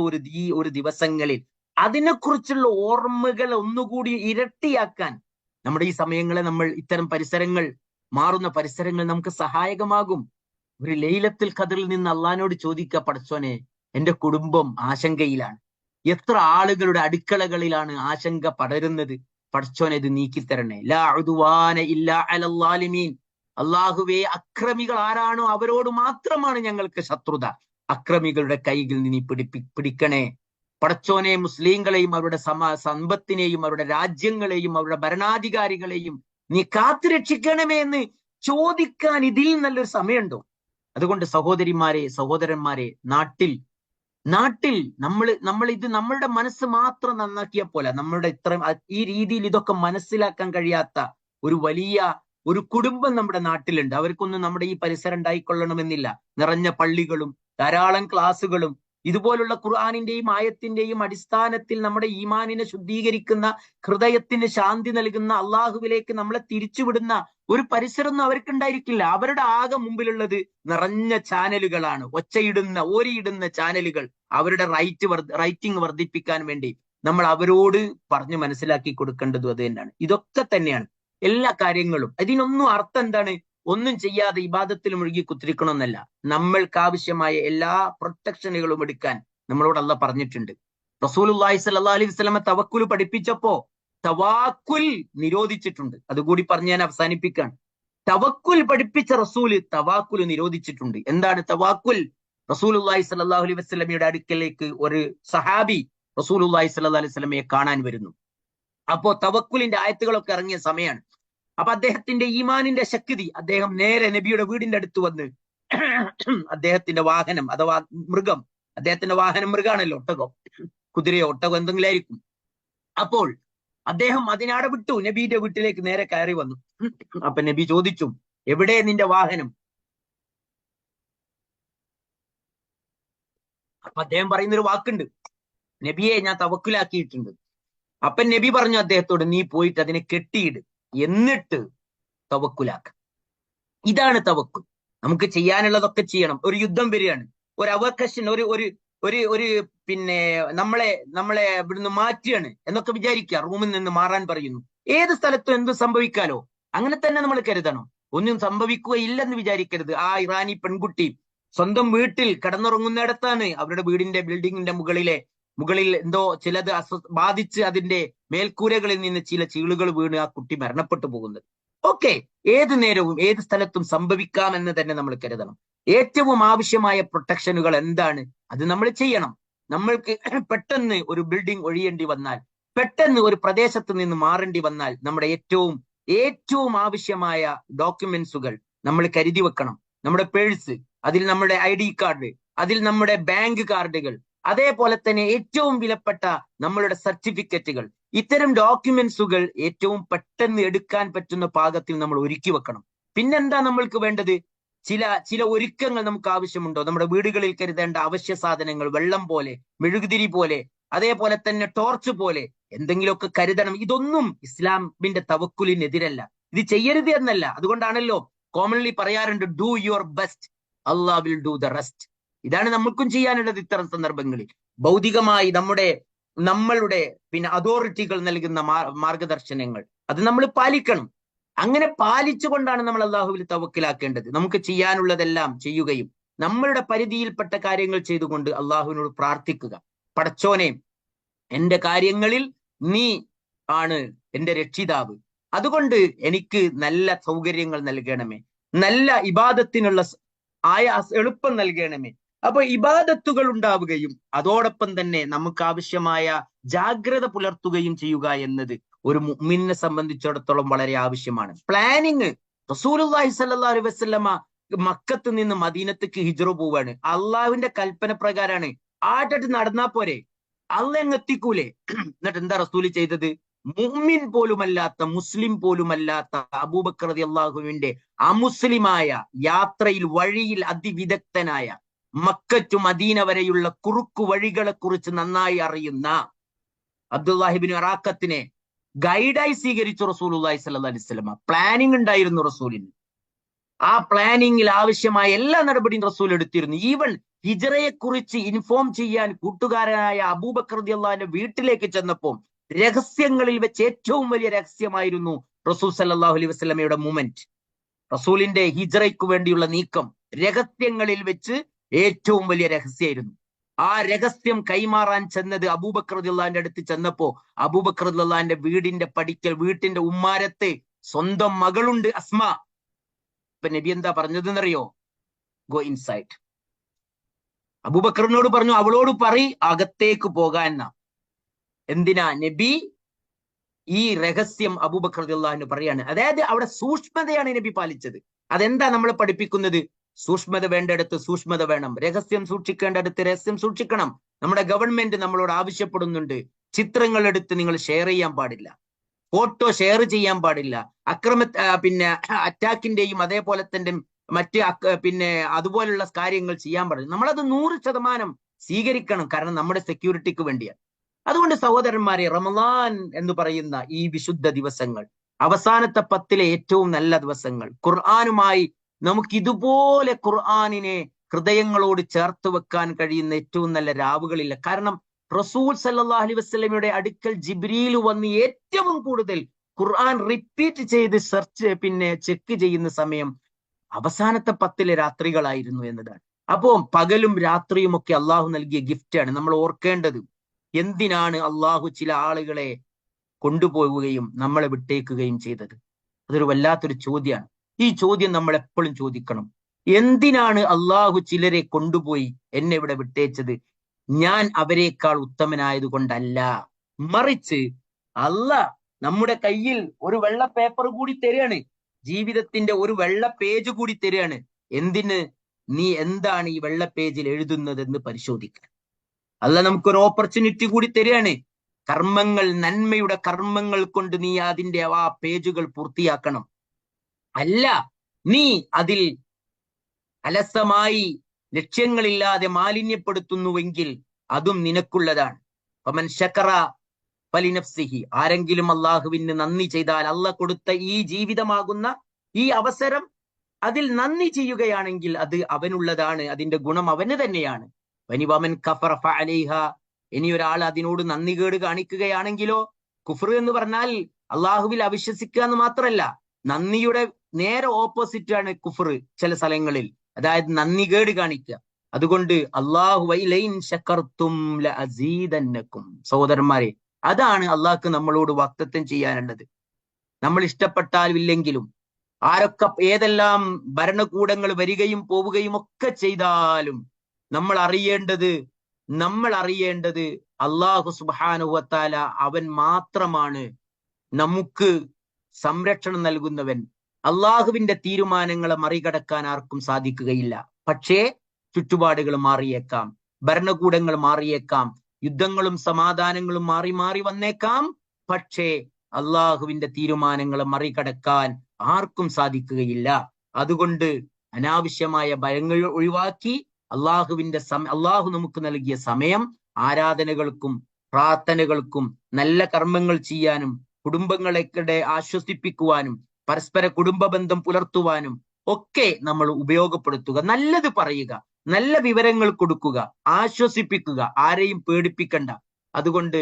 ഒരു ദിവസങ്ങളിൽ അതിനെക്കുറിച്ചുള്ള ഓർമ്മകൾ ഒന്നുകൂടി ഇരട്ടിയാക്കാൻ നമ്മുടെ ഈ സമയങ്ങളെ നമ്മൾ ഇത്തരം പരിസരങ്ങൾ, മാറുന്ന പരിസരങ്ങൾ നമുക്ക് സഹായകമാകും. ഒരു ലൈലത്തുൽ ഖദറിൽ നിന്ന് അള്ളഹാനോട് ചോദിക്കുക, പടച്ചോനെ എന്റെ കുടുംബം ആശങ്കയിലാണ്, എത്ര ആളുകളുടെ അടുക്കളകളിലാണ് ആശങ്ക പടരുന്നത്, പടച്ചോനെ ഇത് നീക്കിത്തരണേ. ലാ ഉദ്വാന ഇല്ലാ അലൽ ളാലിമീൻ. അള്ളാഹുവേ, അക്രമികൾ ആരാണോ അവരോട് മാത്രമാണ് ഞങ്ങൾക്ക് ശത്രുത, അക്രമികളുടെ കൈകൾ നീ പിടിക്കണേ. പടച്ചോനെ, മുസ്ലിങ്ങളെയും അവരുടെ സമ്പത്തിനെയും അവരുടെ രാജ്യങ്ങളെയും അവരുടെ ഭരണാധികാരികളെയും നീ കാത്തുരക്ഷിക്കണമേ എന്ന് ചോദിക്കാൻ ഇതിൽ നല്ലൊരു സമയമുണ്ടോ? അതുകൊണ്ട് സഹോദരിമാരെ, സഹോദരന്മാരെ, നാട്ടിൽ നമ്മൾ ഇത് നമ്മളുടെ മനസ്സ് മാത്രം നന്നാക്കിയ പോലെ, നമ്മളുടെ ഇത്രയും ഈ രീതിയിൽ ഇതൊക്കെ മനസ്സിലാക്കാൻ കഴിയാത്ത ഒരു കുടുംബം നമ്മുടെ നാട്ടിലുണ്ട്. അവർക്കൊന്നും നമ്മുടെ ഈ പരിസരം ഉണ്ടായിക്കൊള്ളണമെന്നില്ല. നിറഞ്ഞ പള്ളികളും ധാരാളം ക്ലാസ്സുകളും ഇതുപോലുള്ള ഖുർആനിന്റെയും ആയത്തിന്റെയും അടിസ്ഥാനത്തിൽ നമ്മുടെ ഈമാനിനെ ശുദ്ധീകരിക്കുന്ന, ഹൃദയത്തിന് ശാന്തി നൽകുന്ന, അള്ളാഹുവിലേക്ക് നമ്മളെ തിരിച്ചുവിടുന്ന ഒരു പരിസരമൊന്നും അവർക്കുണ്ടായിരിക്കില്ല. അവരുടെ ആകെ മുമ്പിലുള്ളത് നിറഞ്ഞ ചാനലുകളാണ്, ഓരിയിടുന്ന ചാനലുകൾ. അവരുടെ റൈറ്റിംഗ് വർദ്ധിപ്പിക്കാൻ വേണ്ടി നമ്മൾ അവരോട് പറഞ്ഞു മനസ്സിലാക്കി കൊടുക്കേണ്ടതും അത് തന്നെയാണ്. ഇതൊക്കെ തന്നെയാണ് എല്ലാ കാര്യങ്ങളും. ഇതിനൊന്നും അർത്ഥം എന്താണ്? ഒന്നും ചെയ്യാതെ ഇബാദത്തിൽ മുഴുകി കുത്തിരിക്കണമെന്നല്ല. നമ്മൾക്ക് ആവശ്യമായ എല്ലാ പ്രൊട്ടക്ഷനുകളും എടുക്കാൻ നമ്മളോട് അള്ളാഹ് പറഞ്ഞിട്ടുണ്ട്. റസൂലുള്ളാഹി സ്വല്ലല്ലാഹു അലൈഹി വസല്ലമ തവക്കുൽ പഠിപ്പിച്ചപ്പോ തവാക്കുൽ നിരോധിച്ചിട്ടുണ്ട്. അതുകൂടി പറഞ്ഞ് ഞാൻ അവസാനിപ്പിക്കുകയാണ്. തവക്കുൽ പഠിപ്പിച്ച റസൂല് തവാക്കുൽ നിരോധിച്ചിട്ടുണ്ട്. എന്താണ് തവാക്കുൽ? റസൂലുള്ളാഹി സ്വല്ലല്ലാഹു അലൈഹി വസല്ലമയുടെ അടുക്കലേക്ക് ഒരു സഹാബി റസൂലുള്ളാഹി സ്വല്ലല്ലാഹു അലൈഹി വസല്ലമയെ കാണാൻ വരുന്നു. അപ്പോ തവക്കുലിന്റെ ആയത്തുകളൊക്കെ ഇറങ്ങിയ സമയമാണ്. അപ്പൊ അദ്ദേഹത്തിന്റെ ഈമാനിന്റെ ശക്തി, അദ്ദേഹം നേരെ നബിയുടെ വീടിന്റെ അടുത്ത് വന്ന് അദ്ദേഹത്തിന്റെ വാഹനം അഥവാ മൃഗം, അദ്ദേഹത്തിന്റെ വാഹനം മൃഗാണല്ലോ, ഒട്ടകം, കുതിരയോ ഒട്ടകം എന്തെങ്കിലും ആയിരിക്കും. അപ്പോൾ അദ്ദേഹം അതിനാടെ വിട്ടു, നബിയുടെ വീട്ടിലേക്ക് നേരെ കയറി വന്നു. അപ്പൊ നബി ചോദിച്ചു, എവിടെ നിന്റെ വാഹനം? അപ്പൊ അദ്ദേഹം പറയുന്നൊരു വാക്കുണ്ട്, നബിയെ ഞാൻ തവക്കുലാക്കിയിട്ടുണ്ട്. അപ്പൊ നബി പറഞ്ഞു അദ്ദേഹത്തോട്, നീ പോയിട്ട് അതിനെ കെട്ടിയിട്, എന്നിട്ട് തവക്കുലാക്ക. ഇതാണ് തവക്കുൽ. നമുക്ക് ചെയ്യാനുള്ളതൊക്കെ ചെയ്യണം. ഒരു യുദ്ധം വരികയാണ്, ഒരു അവകാശം, ഒരു പിന്നെ നമ്മളെ ഇവിടുന്ന് മാറ്റുകയാണ് എന്നൊക്കെ വിചാരിക്കുക. റൂമിൽ നിന്ന് മാറാൻ പറയുന്നു. ഏത് സ്ഥലത്തും എന്ത് സംഭവിക്കാലോ, അങ്ങനെ തന്നെ നമ്മൾ കരുതണം. ഒന്നും സംഭവിക്കുകയില്ലെന്ന് വിചാരിക്കരുത്. ആ ഇറാനി പെൺകുട്ടി സ്വന്തം വീട്ടിൽ കിടന്നുറങ്ങുന്നിടത്താണ് അവരുടെ വീടിന്റെ ബിൽഡിങ്ങിന്റെ മുകളിൽ എന്തോ ചിലത് ബാധിച്ച് അതിന്റെ മേൽക്കൂരകളിൽ നിന്ന് ചില ചീളുകൾ വീണ് ആ കുട്ടി മരണപ്പെട്ടു പോകുന്നത്. ഓക്കെ, ഏത് നേരവും ഏത് സ്ഥലത്തും സംഭവിക്കാമെന്ന് തന്നെ നമ്മൾ കരുതണം. ഏറ്റവും ആവശ്യമായ പ്രൊട്ടക്ഷനുകൾ എന്താണ്, അത് നമ്മൾ ചെയ്യണം. നമ്മൾക്ക് പെട്ടെന്ന് ഒരു ബിൽഡിംഗ് ഒഴിയേണ്ടി വന്നാൽ, പെട്ടെന്ന് ഒരു പ്രദേശത്ത് നിന്ന് മാറേണ്ടി വന്നാൽ, നമ്മുടെ ഏറ്റവും ആവശ്യമായ ഡോക്യുമെന്റ്സുകൾ നമ്മൾ കരുതി വെക്കണം. നമ്മുടെ പേഴ്സ്, അതിൽ നമ്മുടെ ID കാർഡ്, അതിൽ നമ്മുടെ ബാങ്ക് കാർഡുകൾ, അതേപോലെ തന്നെ ഏറ്റവും വിലപ്പെട്ട നമ്മളുടെ സർട്ടിഫിക്കറ്റുകൾ, ഇത്തരം ഡോക്യുമെന്റ്സുകൾ ഏറ്റവും പെട്ടെന്ന് എടുക്കാൻ പറ്റുന്ന പാകത്തിൽ നമ്മൾ ഒരുക്കി വെക്കണം. പിന്നെന്താ നമ്മൾക്ക് വേണ്ടത്? ചില ഒരുക്കങ്ങൾ നമുക്ക് ആവശ്യമുണ്ടോ? നമ്മുടെ വീടുകളിൽ കരുതേണ്ട അവശ്യ സാധനങ്ങൾ, വെള്ളം പോലെ, മെഴുകുതിരി പോലെ, അതേപോലെ തന്നെ ടോർച്ച് പോലെ എന്തെങ്കിലുമൊക്കെ കരുതണം. ഇതൊന്നും ഇസ്ലാമിന്റെ തവക്കുലിനെതിരല്ല. ഇത് ചെയ്യരുത് എന്നല്ല. അതുകൊണ്ടാണല്ലോ കോമൺലി പറയാറുണ്ട്, do your best, Allah will do the rest. ഇതാണ് നമ്മൾക്കും ചെയ്യാനുള്ളത്. ഇത്തരം സന്ദർഭങ്ങളിൽ ഭൗതികമായി നമ്മളുടെ അതോറിറ്റികൾ നൽകുന്ന മാർഗദർശനങ്ങൾ അത് നമ്മൾ പാലിക്കണം. അങ്ങനെ പാലിച്ചുകൊണ്ടാണ് നമ്മൾ അള്ളാഹുവിൽ തവക്കലാക്കേണ്ടത്. നമുക്ക് ചെയ്യാനുള്ളതെല്ലാം ചെയ്യുകയും നമ്മളുടെ പരിധിയിൽപ്പെട്ട കാര്യങ്ങൾ ചെയ്തുകൊണ്ട് അള്ളാഹുവിനോട് പ്രാർത്ഥിക്കുക. പടച്ചോനെ, എന്റെ കാര്യങ്ങളിൽ നീ ആണ് എന്റെ രക്ഷിതാവ്, അതുകൊണ്ട് എനിക്ക് നല്ല സൗകര്യങ്ങൾ നൽകണമേ, നല്ല ഇബാദത്തിനുള്ള എളുപ്പം നൽകണമേ. അപ്പൊ ഇബാദത്തുകൾ ഉണ്ടാവുകയും അതോടൊപ്പം തന്നെ നമുക്ക് ആവശ്യമായ ജാഗ്രത പുലർത്തുകയും ചെയ്യുക എന്നത് ഒരു മുഅ്മിനെ സംബന്ധിച്ചിടത്തോളം വളരെ ആവശ്യമാണ്. പ്ലാനിങ്. റസൂലുള്ളാഹി സ്വല്ലല്ലാഹു അലൈഹി വസല്ലമ മക്കത്ത് നിന്ന് മദീനത്തേക്ക് ഹിജ്റ പോവാണ്. അള്ളാഹുവിന്റെ കൽപ്പന പ്രകാരമാണ്. ആട്ടിട്ട് നടന്നാ പോരെ, അള്ളാഹ് അങ്ങ് എത്തിക്കൂലേ? എന്നിട്ട് എന്താ റസൂല് ചെയ്തത്? മുഅ്മിൻ പോലുമല്ലാത്ത, മുസ്ലിം പോലുമല്ലാത്ത അബൂബക്കർ റളിയല്ലാഹുവിന്റെ അമുസ്ലിമായ യാത്രയിൽ, വഴിയിൽ അതിവിദഗ്ധനായ, മക്ക ടു മദീന വരെയുള്ള കുറുക്കു വഴികളെ കുറിച്ച് നന്നായി അറിയുന്ന അബ്ദുല്ലാഹിബ്നു അറാഖത്തിനെ ഗൈഡായി സ്വീകരിച്ചു റസൂലുള്ളാഹി സ്വല്ലല്ലാഹു അലൈഹി വസല്ലം. പ്ലാനിങ് ഉണ്ടായിരുന്നു റസൂലിന്. ആ പ്ലാനിങ്ങിൽ ആവശ്യമായ എല്ലാ നടപടിയും റസൂൽ എടുത്തിരുന്നു. ഈവൻ ഹിജ്റയെ കുറിച്ച് ഇൻഫോം ചെയ്യാൻ കൂട്ടുകാരനായ അബൂബക്കർ റളിയല്ലാഹുവിന്റെ വീട്ടിലേക്ക് ചെന്നപ്പോൾ രഹസ്യങ്ങളിൽ വെച്ച് ഏറ്റവും വലിയ രഹസ്യമായിരുന്നു റസൂൽ സല്ലല്ലാഹു അലൈഹി വസല്ലമയുടെ മൂവ്മെന്റ്, റസൂലിന്റെ ഹിജ്റയ്ക്ക് വേണ്ടിയുള്ള നീക്കം രഹസ്യങ്ങളിൽ വെച്ച് ഏറ്റവും വലിയ രഹസ്യമായിരുന്നു. ആ രഹസ്യം കൈമാറാൻ ചെന്നത് അബൂബക്കർ റളിയല്ലാഹുവിന്റെ അടുത്ത് ചെന്നപ്പോ അബൂബക്കർ റളിയല്ലാഹുവിന്റെ വീടിന്റെ പടിക്കൽ, വീട്ടിന്റെ ഉമ്മാരത്ത് സ്വന്തം മകളുണ്ട് അസ്മ. ഇപ്പൊ നബി എന്താ പറഞ്ഞതെന്നറിയോ? Go inside. അബൂബക്കറിനോട് പറഞ്ഞു, അവളോട് അകത്തേക്ക് പോകാൻ. എന്തിനാ? നബി ഈ രഹസ്യം അബൂബക്കർ റളിയല്ലാഹു പറയാണ്. അതായത് അവിടെ സൂക്ഷ്മതയാണ് നബി പാലിച്ചത്. അതെന്താ നമ്മൾ പഠിപ്പിക്കുന്നത്? സൂക്ഷ്മത വേണ്ടടുത്ത് സൂക്ഷ്മത വേണം, രഹസ്യം സൂക്ഷിക്കേണ്ടടുത്ത് രഹസ്യം സൂക്ഷിക്കണം. നമ്മുടെ ഗവൺമെന്റ് നമ്മളോട് ആവശ്യപ്പെടുന്നുണ്ട്, ചിത്രങ്ങൾ എടുത്ത് നിങ്ങൾ ഷെയർ ചെയ്യാൻ പാടില്ല, ഫോട്ടോ ഷെയർ ചെയ്യാൻ പാടില്ല, അറ്റാക്കിന്റെയും അതേപോലെ തന്നെ മറ്റ് അതുപോലുള്ള കാര്യങ്ങൾ ചെയ്യാൻ പാടില്ല. നമ്മളത് 100% സ്വീകരിക്കണം, കാരണം നമ്മുടെ സെക്യൂരിറ്റിക്ക് വേണ്ടിയാണ്. അതുകൊണ്ട് സഹോദരന്മാരെ, റമളാൻ എന്ന് പറയുന്ന ഈ വിശുദ്ധ ദിവസങ്ങൾ, അവസാനത്തെ 10 ഏറ്റവും നല്ല ദിവസങ്ങൾ, ഖുർആനുമായി നമുക്ക് ഇതുപോലെ ഖുർആനിനെ ഹൃദയങ്ങളോട് ചേർത്ത് വെക്കാൻ കഴിയുന്ന ഏറ്റവും നല്ല രാവുകളില്ല. കാരണം റസൂൽ സല്ലല്ലാഹു അലൈഹി വസല്ലമയുടെ അടുക്കൽ ജിബ്രീൽ വന്ന് ഏറ്റവും കൂടുതൽ ഖുർആൻ റിപ്പീറ്റ് ചെയ്ത് ചെക്ക് ചെയ്യുന്ന സമയം അവസാനത്തെ 10 രാത്രികളായിരുന്നു എന്നതാണ്. അപ്പോ പകലും രാത്രിയും ഒക്കെ അള്ളാഹു നൽകിയ ഗിഫ്റ്റാണ്. നമ്മൾ ഓർക്കേണ്ടത്, എന്തിനാണ് അള്ളാഹു ചില ആളുകളെ കൊണ്ടുപോവുകയും നമ്മളെ വിട്ടേക്കുകയും ചെയ്തത്? അതൊരു വല്ലാത്തൊരു ചോദ്യമാണ്. ഈ ചോദ്യം നമ്മൾ എപ്പോഴും ചോദിക്കണം. എന്തിനാണ് അള്ളാഹു ചിലരെ കൊണ്ടുപോയി എന്നെ ഇവിടെ വിട്ടേച്ചത്? ഞാൻ അവരെക്കാൾ ഉത്തമനായത് കൊണ്ടല്ല, മറിച്ച് അള്ളാഹ് നമ്മുടെ കയ്യിൽ ഒരു വെള്ള പേപ്പർ കൂടി തരികയാണ്, ജീവിതത്തിന്റെ ഒരു വെള്ള പേജ് കൂടി തരികയാണ്. എന്തിന്? നീ എന്താണ് ഈ വെള്ള പേജിൽ എഴുതുന്നതെന്ന് പരിശോധിക്കാൻ. അല്ല, നമുക്കൊരു ഓപ്പർച്യൂണിറ്റി കൂടി തരികയാണ്. കർമ്മങ്ങൾ, നന്മയുടെ കർമ്മങ്ങൾ കൊണ്ട് നീ അതിന്റെ ആ പേജുകൾ പൂർത്തിയാക്കണം. അല്ല, നീ അതിൽ അലസമായി ലക്ഷ്യങ്ങളില്ലാതെ മാലിന്യപ്പെടുത്തുന്നുവെങ്കിൽ അതും നിനക്കുള്ളതാണ്. ഫമൻ ശകറ ഫലിനഫ്സിഹി. ആരെങ്കിലും അള്ളാഹുവിന് നന്ദി ചെയ്താൽ, അള്ളാഹ് കൊടുത്ത ഈ ജീവിതമാകുന്ന ഈ അവസരം അതിൽ നന്ദി ചെയ്യുകയാണെങ്കിൽ അത് അവനുള്ളതാണ്, അതിന്റെ ഗുണം അവന് തന്നെയാണ്. വനിവമൻ കഫറ ഫഅലൈഹ. ഇനി ഒരാൾ അതിനോട് നന്ദികേട് കാണിക്കുകയാണെങ്കിലോ? കുഫർ എന്ന് പറഞ്ഞാൽ അള്ളാഹുവിൽ അവിശ്വസിക്കുക എന്ന് മാത്രമല്ല, നന്ദിയുടെ നേരെ ഓപ്പോസിറ്റ് ആണ് കുഫർ ചില സ്ഥലങ്ങളിൽ, അതായത് നന്ദികേട് കാണിക്കുക. അതുകൊണ്ട് അള്ളാഹു വൈലൈൻ ശകർതും ലഅസീദന്നകും. സഹോദരന്മാരെ, അതാണ് അള്ളാഹ്ക്ക് നമ്മളോട് വാഗ്ദത്തം ചെയ്യാനുള്ളത്. നമ്മൾ ഇഷ്ടപ്പെട്ടാലും ഇല്ലെങ്കിലും, ആരൊക്കെ ഏതെല്ലാം ഭരണകൂടങ്ങൾ വരികയും പോവുകയും ഒക്കെ ചെയ്താലും നമ്മൾ അറിയേണ്ടത് അള്ളാഹു സുബ്ഹാനഹു വ തആല അവൻ മാത്രമാണ് നമുക്ക് സംരക്ഷണം നൽകുന്നവൻ. അള്ളാഹുവിന്റെ തീരുമാനങ്ങളെ മറികടക്കാൻ ആർക്കും സാധിക്കുകയില്ല. പക്ഷേ ചുറ്റുപാടുകൾ മാറിയേക്കാം, ഭരണകൂടങ്ങൾ മാറിയേക്കാം, യുദ്ധങ്ങളും സമാധാനങ്ങളും മാറി മാറി വന്നേക്കാം. പക്ഷേ അള്ളാഹുവിന്റെ തീരുമാനങ്ങളെ മറികടക്കാൻ ആർക്കും സാധിക്കുകയില്ല. അതുകൊണ്ട് അനാവശ്യമായ ഭയങ്ങൾ ഒഴിവാക്കി അള്ളാഹു നമുക്ക് നൽകിയ സമയം ആരാധനകൾക്കും പ്രാർത്ഥനകൾക്കും നല്ല കർമ്മങ്ങൾ ചെയ്യാനും കുടുംബങ്ങളെ ആശ്വസിപ്പിക്കുവാനും പരസ്പര കുടുംബ ബന്ധം പുലർത്തുവാനും ഒക്കെ നമ്മൾ ഉപയോഗപ്പെടുത്തുക. നല്ലത് പറയുക, നല്ല വിവരങ്ങൾ കൊടുക്കുക, ആശ്വസിപ്പിക്കുക, ആരെയും പേടിപ്പിക്കണ്ട. അതുകൊണ്ട്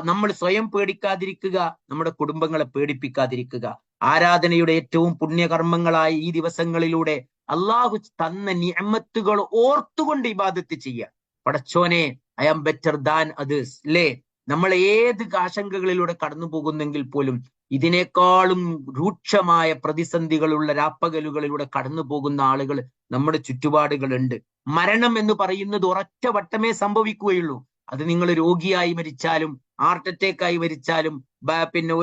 നമ്മൾ സ്വയം പേടിക്കാതിരിക്കുക, നമ്മുടെ കുടുംബങ്ങളെ പേടിപ്പിക്കാതിരിക്കുക. ആരാധനയുടെ ഏറ്റവും പുണ്യകർമ്മങ്ങളായ ഈ ദിവസങ്ങളിലൂടെ അള്ളാഹു തന്ന നിഅമത്തുകൾ ഓർത്തുകൊണ്ട് ഇബാദത്ത് ചെയ്യുക. പടച്ചോനെ, I am better than others. അല്ലേ? നമ്മൾ ഏത് ആശങ്കകളിലൂടെ കടന്നു പോകുന്നെങ്കിൽ പോലും ഇതിനേക്കാളും രൂക്ഷമായ പ്രതിസന്ധികളുള്ള രാപ്പകലുകളിലൂടെ കടന്നു പോകുന്ന ആളുകൾ നമ്മുടെ ചുറ്റുപാടുകളുണ്ട്. മരണം എന്ന് പറയുന്നത് ഒരൊറ്റ വട്ടമേ സംഭവിക്കുകയുള്ളൂ. അത് നിങ്ങൾ രോഗിയായി മരിച്ചാലും, ഹാർട്ട് അറ്റാക്ക് ആയി മരിച്ചാലും,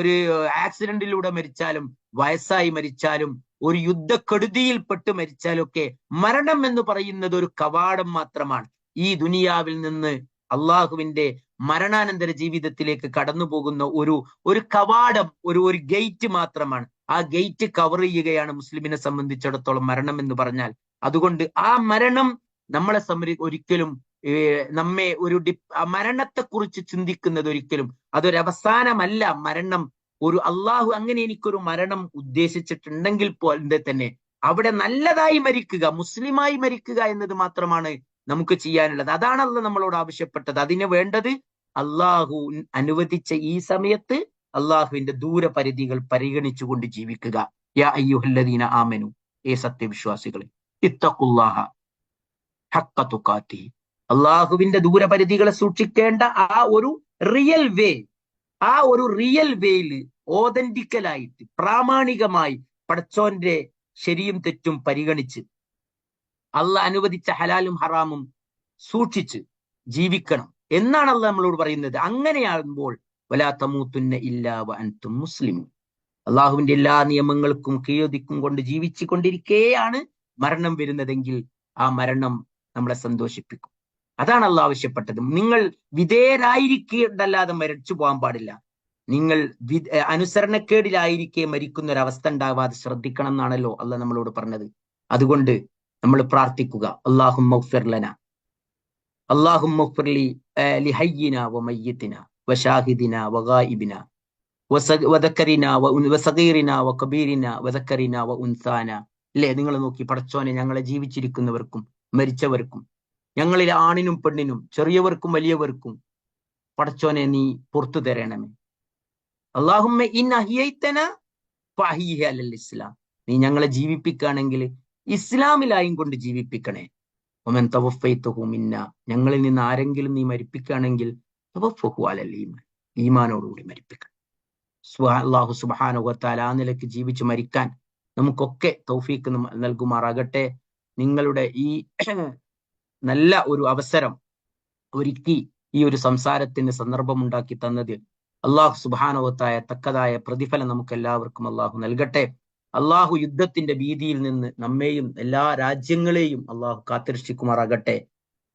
ഒരു ആക്സിഡന്റിലൂടെ മരിച്ചാലും, വയസ്സായി മരിച്ചാലും, ഒരു യുദ്ധക്കെടുതിയിൽപ്പെട്ട് മരിച്ചാലൊക്കെ മരണം എന്ന് പറയുന്നത് ഒരു കവാടം മാത്രമാണ്. ഈ ദുനിയാവിൽ നിന്ന് അള്ളാഹുവിന്റെ മരണാനന്തര ജീവിതത്തിലേക്ക് കടന്നു പോകുന്ന ഒരു കവാടം, ഒരു ഗേറ്റ് മാത്രമാണ്. ആ ഗേറ്റ് കവർ ചെയ്യുകയാണ് മുസ്ലിമിനെ സംബന്ധിച്ചിടത്തോളം മരണം എന്ന് പറഞ്ഞാൽ. അതുകൊണ്ട് ആ മരണം നമ്മളെ ഒരിക്കലും നമ്മെ മരണത്തെക്കുറിച്ച് ചിന്തിക്കുന്നത് ഒരിക്കലും അതൊരവസാനമല്ല. മരണം അള്ളാഹു അങ്ങനെ എനിക്കൊരു മരണം ഉദ്ദേശിച്ചിട്ടുണ്ടെങ്കിൽ പോലെ തന്നെ അവിടെ നല്ലതായി മരിക്കുക, മുസ്ലിമായി മരിക്കുക എന്നത് മാത്രമാണ് നമുക്ക് ചെയ്യാനുള്ളത്. അതാണ് അള്ളാഹ് നമ്മളോട് ആവശ്യപ്പെട്ടത്. അതിന് വേണ്ടത് അള്ളാഹു അനുവദിച്ച ഈ സമയത്ത് അള്ളാഹുവിന്റെ ദൂരപരിധികൾ പരിഗണിച്ചുകൊണ്ട് ജീവിക്കുക. യാ അയ്യുഹല്ലദീന ആമനു, ഏ സത്യവിശ്വാസികളെ, ഇത്തഖുല്ലാഹ ഹഖ്ക തുഖാത്തിഹി, അള്ളാഹുവിന്റെ ദൂരപരിധികളെ സൂക്ഷിക്കേണ്ട ആ ഒരു റിയൽ വേയിൽ ഓതന്റിക്കലായിട്ട് പ്രാമാണികമായി പടച്ചോന്റെ ശരിയും തെറ്റും പരിഗണിച്ച് അള്ളാഹ് അനുവദിച്ച ഹലാലും ഹറാമും സൂക്ഷിച്ച് ജീവിക്കണം എന്നാണ് അള്ളാഹ് നമ്മളോട് പറയുന്നത്. അങ്ങനെയാകുമ്പോൾ വലാ തമൂതുന്ന ഇല്ലാ വഅൻതും മുസ്ലിമൂൻ, അള്ളാഹുവിന്റെ എല്ലാ നിയമങ്ങൾക്കും കീഴൊതുക്കും കൊണ്ട് ജീവിച്ചു കൊണ്ടിരിക്കെയാണ് മരണം വരുന്നതെങ്കിൽ ആ മരണം നമ്മളെ സന്തോഷിപ്പിക്കും. അതാണ് അള്ളാഹ് ആവശ്യപ്പെട്ടത്. നിങ്ങൾ വിധേയരായിരിക്കേണ്ടല്ലാതെ മരിച്ചു പോകാൻ പാടില്ല. നിങ്ങൾ അനുസരണക്കേടിലായിരിക്കെ മരിക്കുന്ന ഒരവസ്ഥ ഉണ്ടാവാതെ ശ്രദ്ധിക്കണം എന്നാണല്ലോ അള്ളാഹ് നമ്മളോട് പറഞ്ഞത്. അതുകൊണ്ട് നമ്മൾ പ്രാർത്ഥിക്കുക, അല്ലാഹുമ്മ ഗ്ഫിർ ലനാ, അല്ലാഹുമ്മ ഗ്ഫിർ ലിഹയ്യിനാ വമയ്യിത്തിനാ വശാഹിദിനാ വഗായിബിനാ വദക്കറിനാ വസഗീറിനാ വകബീറിനാ വദക്കറിനാ വഉൻസാനാ. അല്ലേ, നിങ്ങൾ നോക്കി, പടച്ചോനെ ഞങ്ങളെ ജീവിച്ചിരിക്കുന്നവർക്കും മരിച്ചവർക്കും, ഞങ്ങളിൽ ആണിനും പെണ്ണിനും ചെറിയവർക്കും വലിയവർക്കും പടച്ചോനെ നീ പുറത്തു തരണമേ. അല്ലാഹുമ്മ ഇൻ അഹ്യൈതനാ ഫഅഹ്യിഹി അലൽ ഇസ്ലാം, നീ ഞങ്ങളെ ജീവിപ്പിക്കുകയാണെങ്കിൽ ഇസ്ലാമിലായും കൊണ്ട് ജീവിപ്പിക്കണേ. വമൻ തവഫൈതഹു മിന്നാ, ഞങ്ങളിൽ നിന്ന് ആരെങ്കിലും നീ മരിപ്പിക്കുകയാണെങ്കിൽ തവഫഹു അലൽ ഈമാൻ, ഈമാനോടുകൂടി മരിപ്പിക്കണം. അല്ലാഹു സുബ്ഹാനഹു വ തആല ആ നിലയ്ക്ക് ജീവിച്ച് മരിക്കാൻ നമുക്കൊക്കെ തൗഫീക്ക് നൽകുമാറാകട്ടെ. നിങ്ങളുടെ ഈ നല്ല ഒരു അവസരം ഒരുക്കി ഈ ഒരു സംസാരത്തിന് സന്ദർഭമുണ്ടാക്കി തന്നതിൽ അള്ളാഹു സുബ്ഹാനഹു വ തആല തക്കതായ പ്രതിഫലം നമുക്ക് എല്ലാവർക്കും അള്ളാഹു നൽകട്ടെ. അള്ളാഹു യുദ്ധത്തിന്റെ ഭീതിയിൽ നിന്ന് നമ്മെയും എല്ലാ രാജ്യങ്ങളെയും അള്ളാഹു കാത്തുരക്ഷിക്കുമാറാകട്ടെ.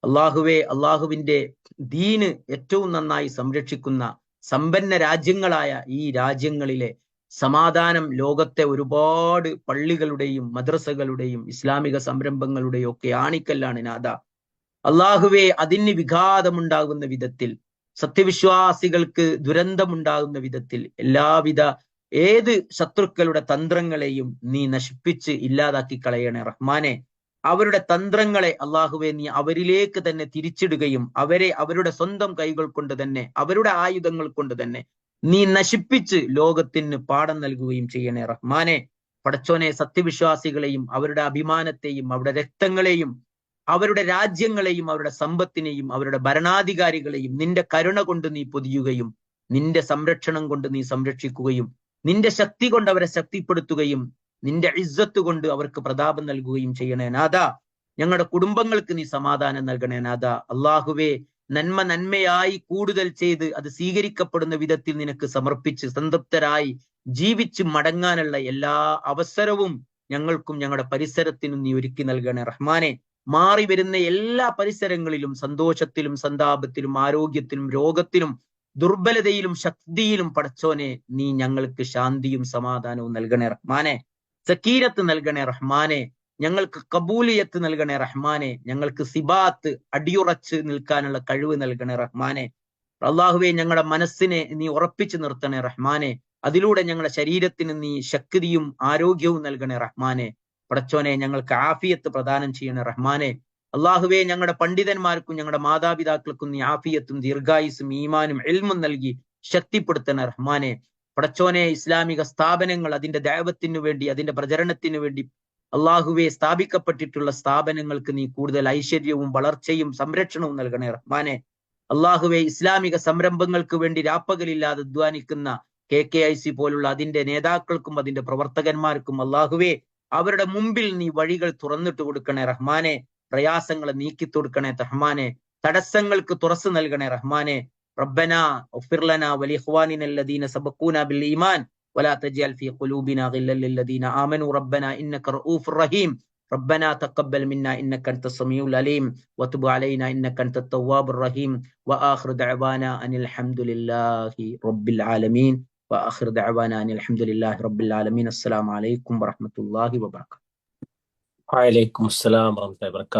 അള്ളാഹുവെ, അള്ളാഹുവിന്റെ ദീന് ഏറ്റവും നന്നായി സംരക്ഷിക്കുന്ന സമ്പന്ന രാജ്യങ്ങളായ ഈ രാജ്യങ്ങളിലെ സമാധാനം ലോകത്തെ ഒരുപാട് പള്ളികളുടെയും മദ്രസകളുടെയും ഇസ്ലാമിക സംരംഭങ്ങളുടെയും ഒക്കെ ആണിക്കല്ലാണ് നാഥ. അള്ളാഹുവെ, അതിന് വിഘാതമുണ്ടാകുന്ന വിധത്തിൽ, സത്യവിശ്വാസികൾക്ക് ദുരന്തമുണ്ടാകുന്ന വിധത്തിൽ എല്ലാവിധ ഏത് ശത്രുക്കളുടെ തന്ത്രങ്ങളെയും നീ നശിപ്പിച്ച് ഇല്ലാതാക്കി കളയണേ റഹ്മാനെ. അവരുടെ തന്ത്രങ്ങളെ അള്ളാഹുവെ നീ അവരിലേക്ക് തന്നെ തിരിച്ചിടുകയും അവരെ അവരുടെ സ്വന്തം കൈകൾ കൊണ്ട് തന്നെ, അവരുടെ ആയുധങ്ങൾ കൊണ്ട് തന്നെ നീ നശിപ്പിച്ച് ലോകത്തിന് പാഠം നൽകുകയും ചെയ്യണേ റഹ്മാനെ. പടച്ചോനെ, സത്യവിശ്വാസികളെയും അവരുടെ അഭിമാനത്തെയും അവരുടെ രക്തങ്ങളെയും അവരുടെ രാജ്യങ്ങളെയും അവരുടെ സമ്പത്തിനെയും അവരുടെ ഭരണാധികാരികളെയും നിന്റെ കരുണ കൊണ്ട് നീ പൊതിയുകയും നിന്റെ സംരക്ഷണം കൊണ്ട് നീ സംരക്ഷിക്കുകയും നിന്റെ ശക്തി കൊണ്ട് അവരെ ശക്തിപ്പെടുത്തുകയും നിന്റെ ഇസ്സത്ത് കൊണ്ട് അവർക്ക് പ്രതാപം നൽകുകയും ചെയ്യണേ നാഥ. ഞങ്ങളുടെ കുടുംബങ്ങൾക്ക് നീ സമാധാനം നൽകണേ നാഥ. അള്ളാഹുവേ, നന്മയായി കൂടുതൽ ചെയ്ത് അത് സ്വീകരിക്കപ്പെടുന്ന വിധത്തിൽ നിനക്ക് സമർപ്പിച്ച് സംതൃപ്തരായി ജീവിച്ച് മടങ്ങാനുള്ള എല്ലാ അവസരവും ഞങ്ങൾക്കും ഞങ്ങളുടെ പരിസരത്തിനും നീ ഒരുക്കി നൽകണേ റഹ്മാനെ. മാറി വരുന്ന എല്ലാ പരിസരങ്ങളിലും സന്തോഷത്തിലും സന്താപത്തിലും ആരോഗ്യത്തിലും രോഗത്തിലും ദുർബലതയിലും ശക്തിയിലും പടച്ചോനെ നീ ഞങ്ങൾക്ക് ശാന്തിയും സമാധാനവും നൽകണേ റഹ്മാനെ. സക്കീനത്ത് നൽകണേ റഹ്മാനെ. ഞങ്ങൾക്ക് കബൂലിയത്ത് നൽകണേ റഹ്മാനെ. ഞങ്ങൾക്ക് സിബാത്ത്, അടിയുറച്ച് നിൽക്കാനുള്ള കഴിവ് നൽകണേ റഹ്മാനെ. അള്ളാഹുവെ, ഞങ്ങളുടെ മനസ്സിനെ നീ ഉറപ്പിച്ചു നിർത്തണേ റഹ്മാനെ. അതിലൂടെ ഞങ്ങളുടെ ശരീരത്തിന് നീ ശക്തിയും ആരോഗ്യവും നൽകണേ റഹ്മാനെ. പടച്ചോനെ, ഞങ്ങൾക്ക് ആഫിയത്ത് പ്രദാനം ചെയ്യണേ റഹ്മാനെ. അള്ളാഹുവെ, ഞങ്ങളുടെ പണ്ഡിതന്മാർക്കും ഞങ്ങളുടെ മാതാപിതാക്കൾക്കും നീ ആഫിയത്തും ദീർഘായുസും ഈമാനും ഇൽമും നൽകി ശക്തിപ്പെടുത്തണേ റഹ്മാനെ. പടച്ചോനെ, ഇസ്ലാമിക സ്ഥാപനങ്ങൾ അതിന്റെ ദഅവത്തിനു വേണ്ടി, അതിന്റെ പ്രചരണത്തിനു വേണ്ടി അള്ളാഹുവെ സ്ഥാപിക്കപ്പെട്ടിട്ടുള്ള സ്ഥാപനങ്ങൾക്ക് നീ കൂടുതൽ ഐശ്വര്യവും വളർച്ചയും സംരക്ഷണവും നൽകണേ റഹ്മാനെ. അള്ളാഹുവെ, ഇസ്ലാമിക സംരംഭങ്ങൾക്ക് വേണ്ടി രാപ്പകലില്ലാതെ അധ്വാനിക്കുന്ന KKIC പോലുള്ള അതിന്റെ നേതാക്കൾക്കും അതിന്റെ പ്രവർത്തകന്മാർക്കും അള്ളാഹുവെ അവരുടെ മുമ്പിൽ നീ വഴികൾ തുറന്നിട്ട് കൊടുക്കണേ റഹ്മാനെ. പ്രയാസങ്ങളെ നീക്കി കൊടുക്കണേ റഹ്മാനെ. തടസ്സങ്ങൾക്ക് തുറസ് നൽകണേ റഹ്മാനെ. റബ്ബനാ ഉഗ്ഫിർ ലനാ വലിഇഖ്വാനിന അല്ലദീന സബഖൂനാ ബിൽ ഈമാൻ വലാ തജ്അൽ ഫീ ഖുലൂബിനാ ഗില്ലൽ ലില്ലദീന ആമനൂ റബ്ബനാ ഇന്നക റഊഫുർ റഹീം. ربنا تقبل منا إنك أنت السميع العليم وتب علينا إنك أنت التواب الرحيم وآخر دعوانا أن الحمد لله رب العالمين وآخر دعوانا أن الحمد لله رب العالمين. السلام عليكم ورحمة الله وبركاته. وعليكم السلام ورحمة الله وبركاته.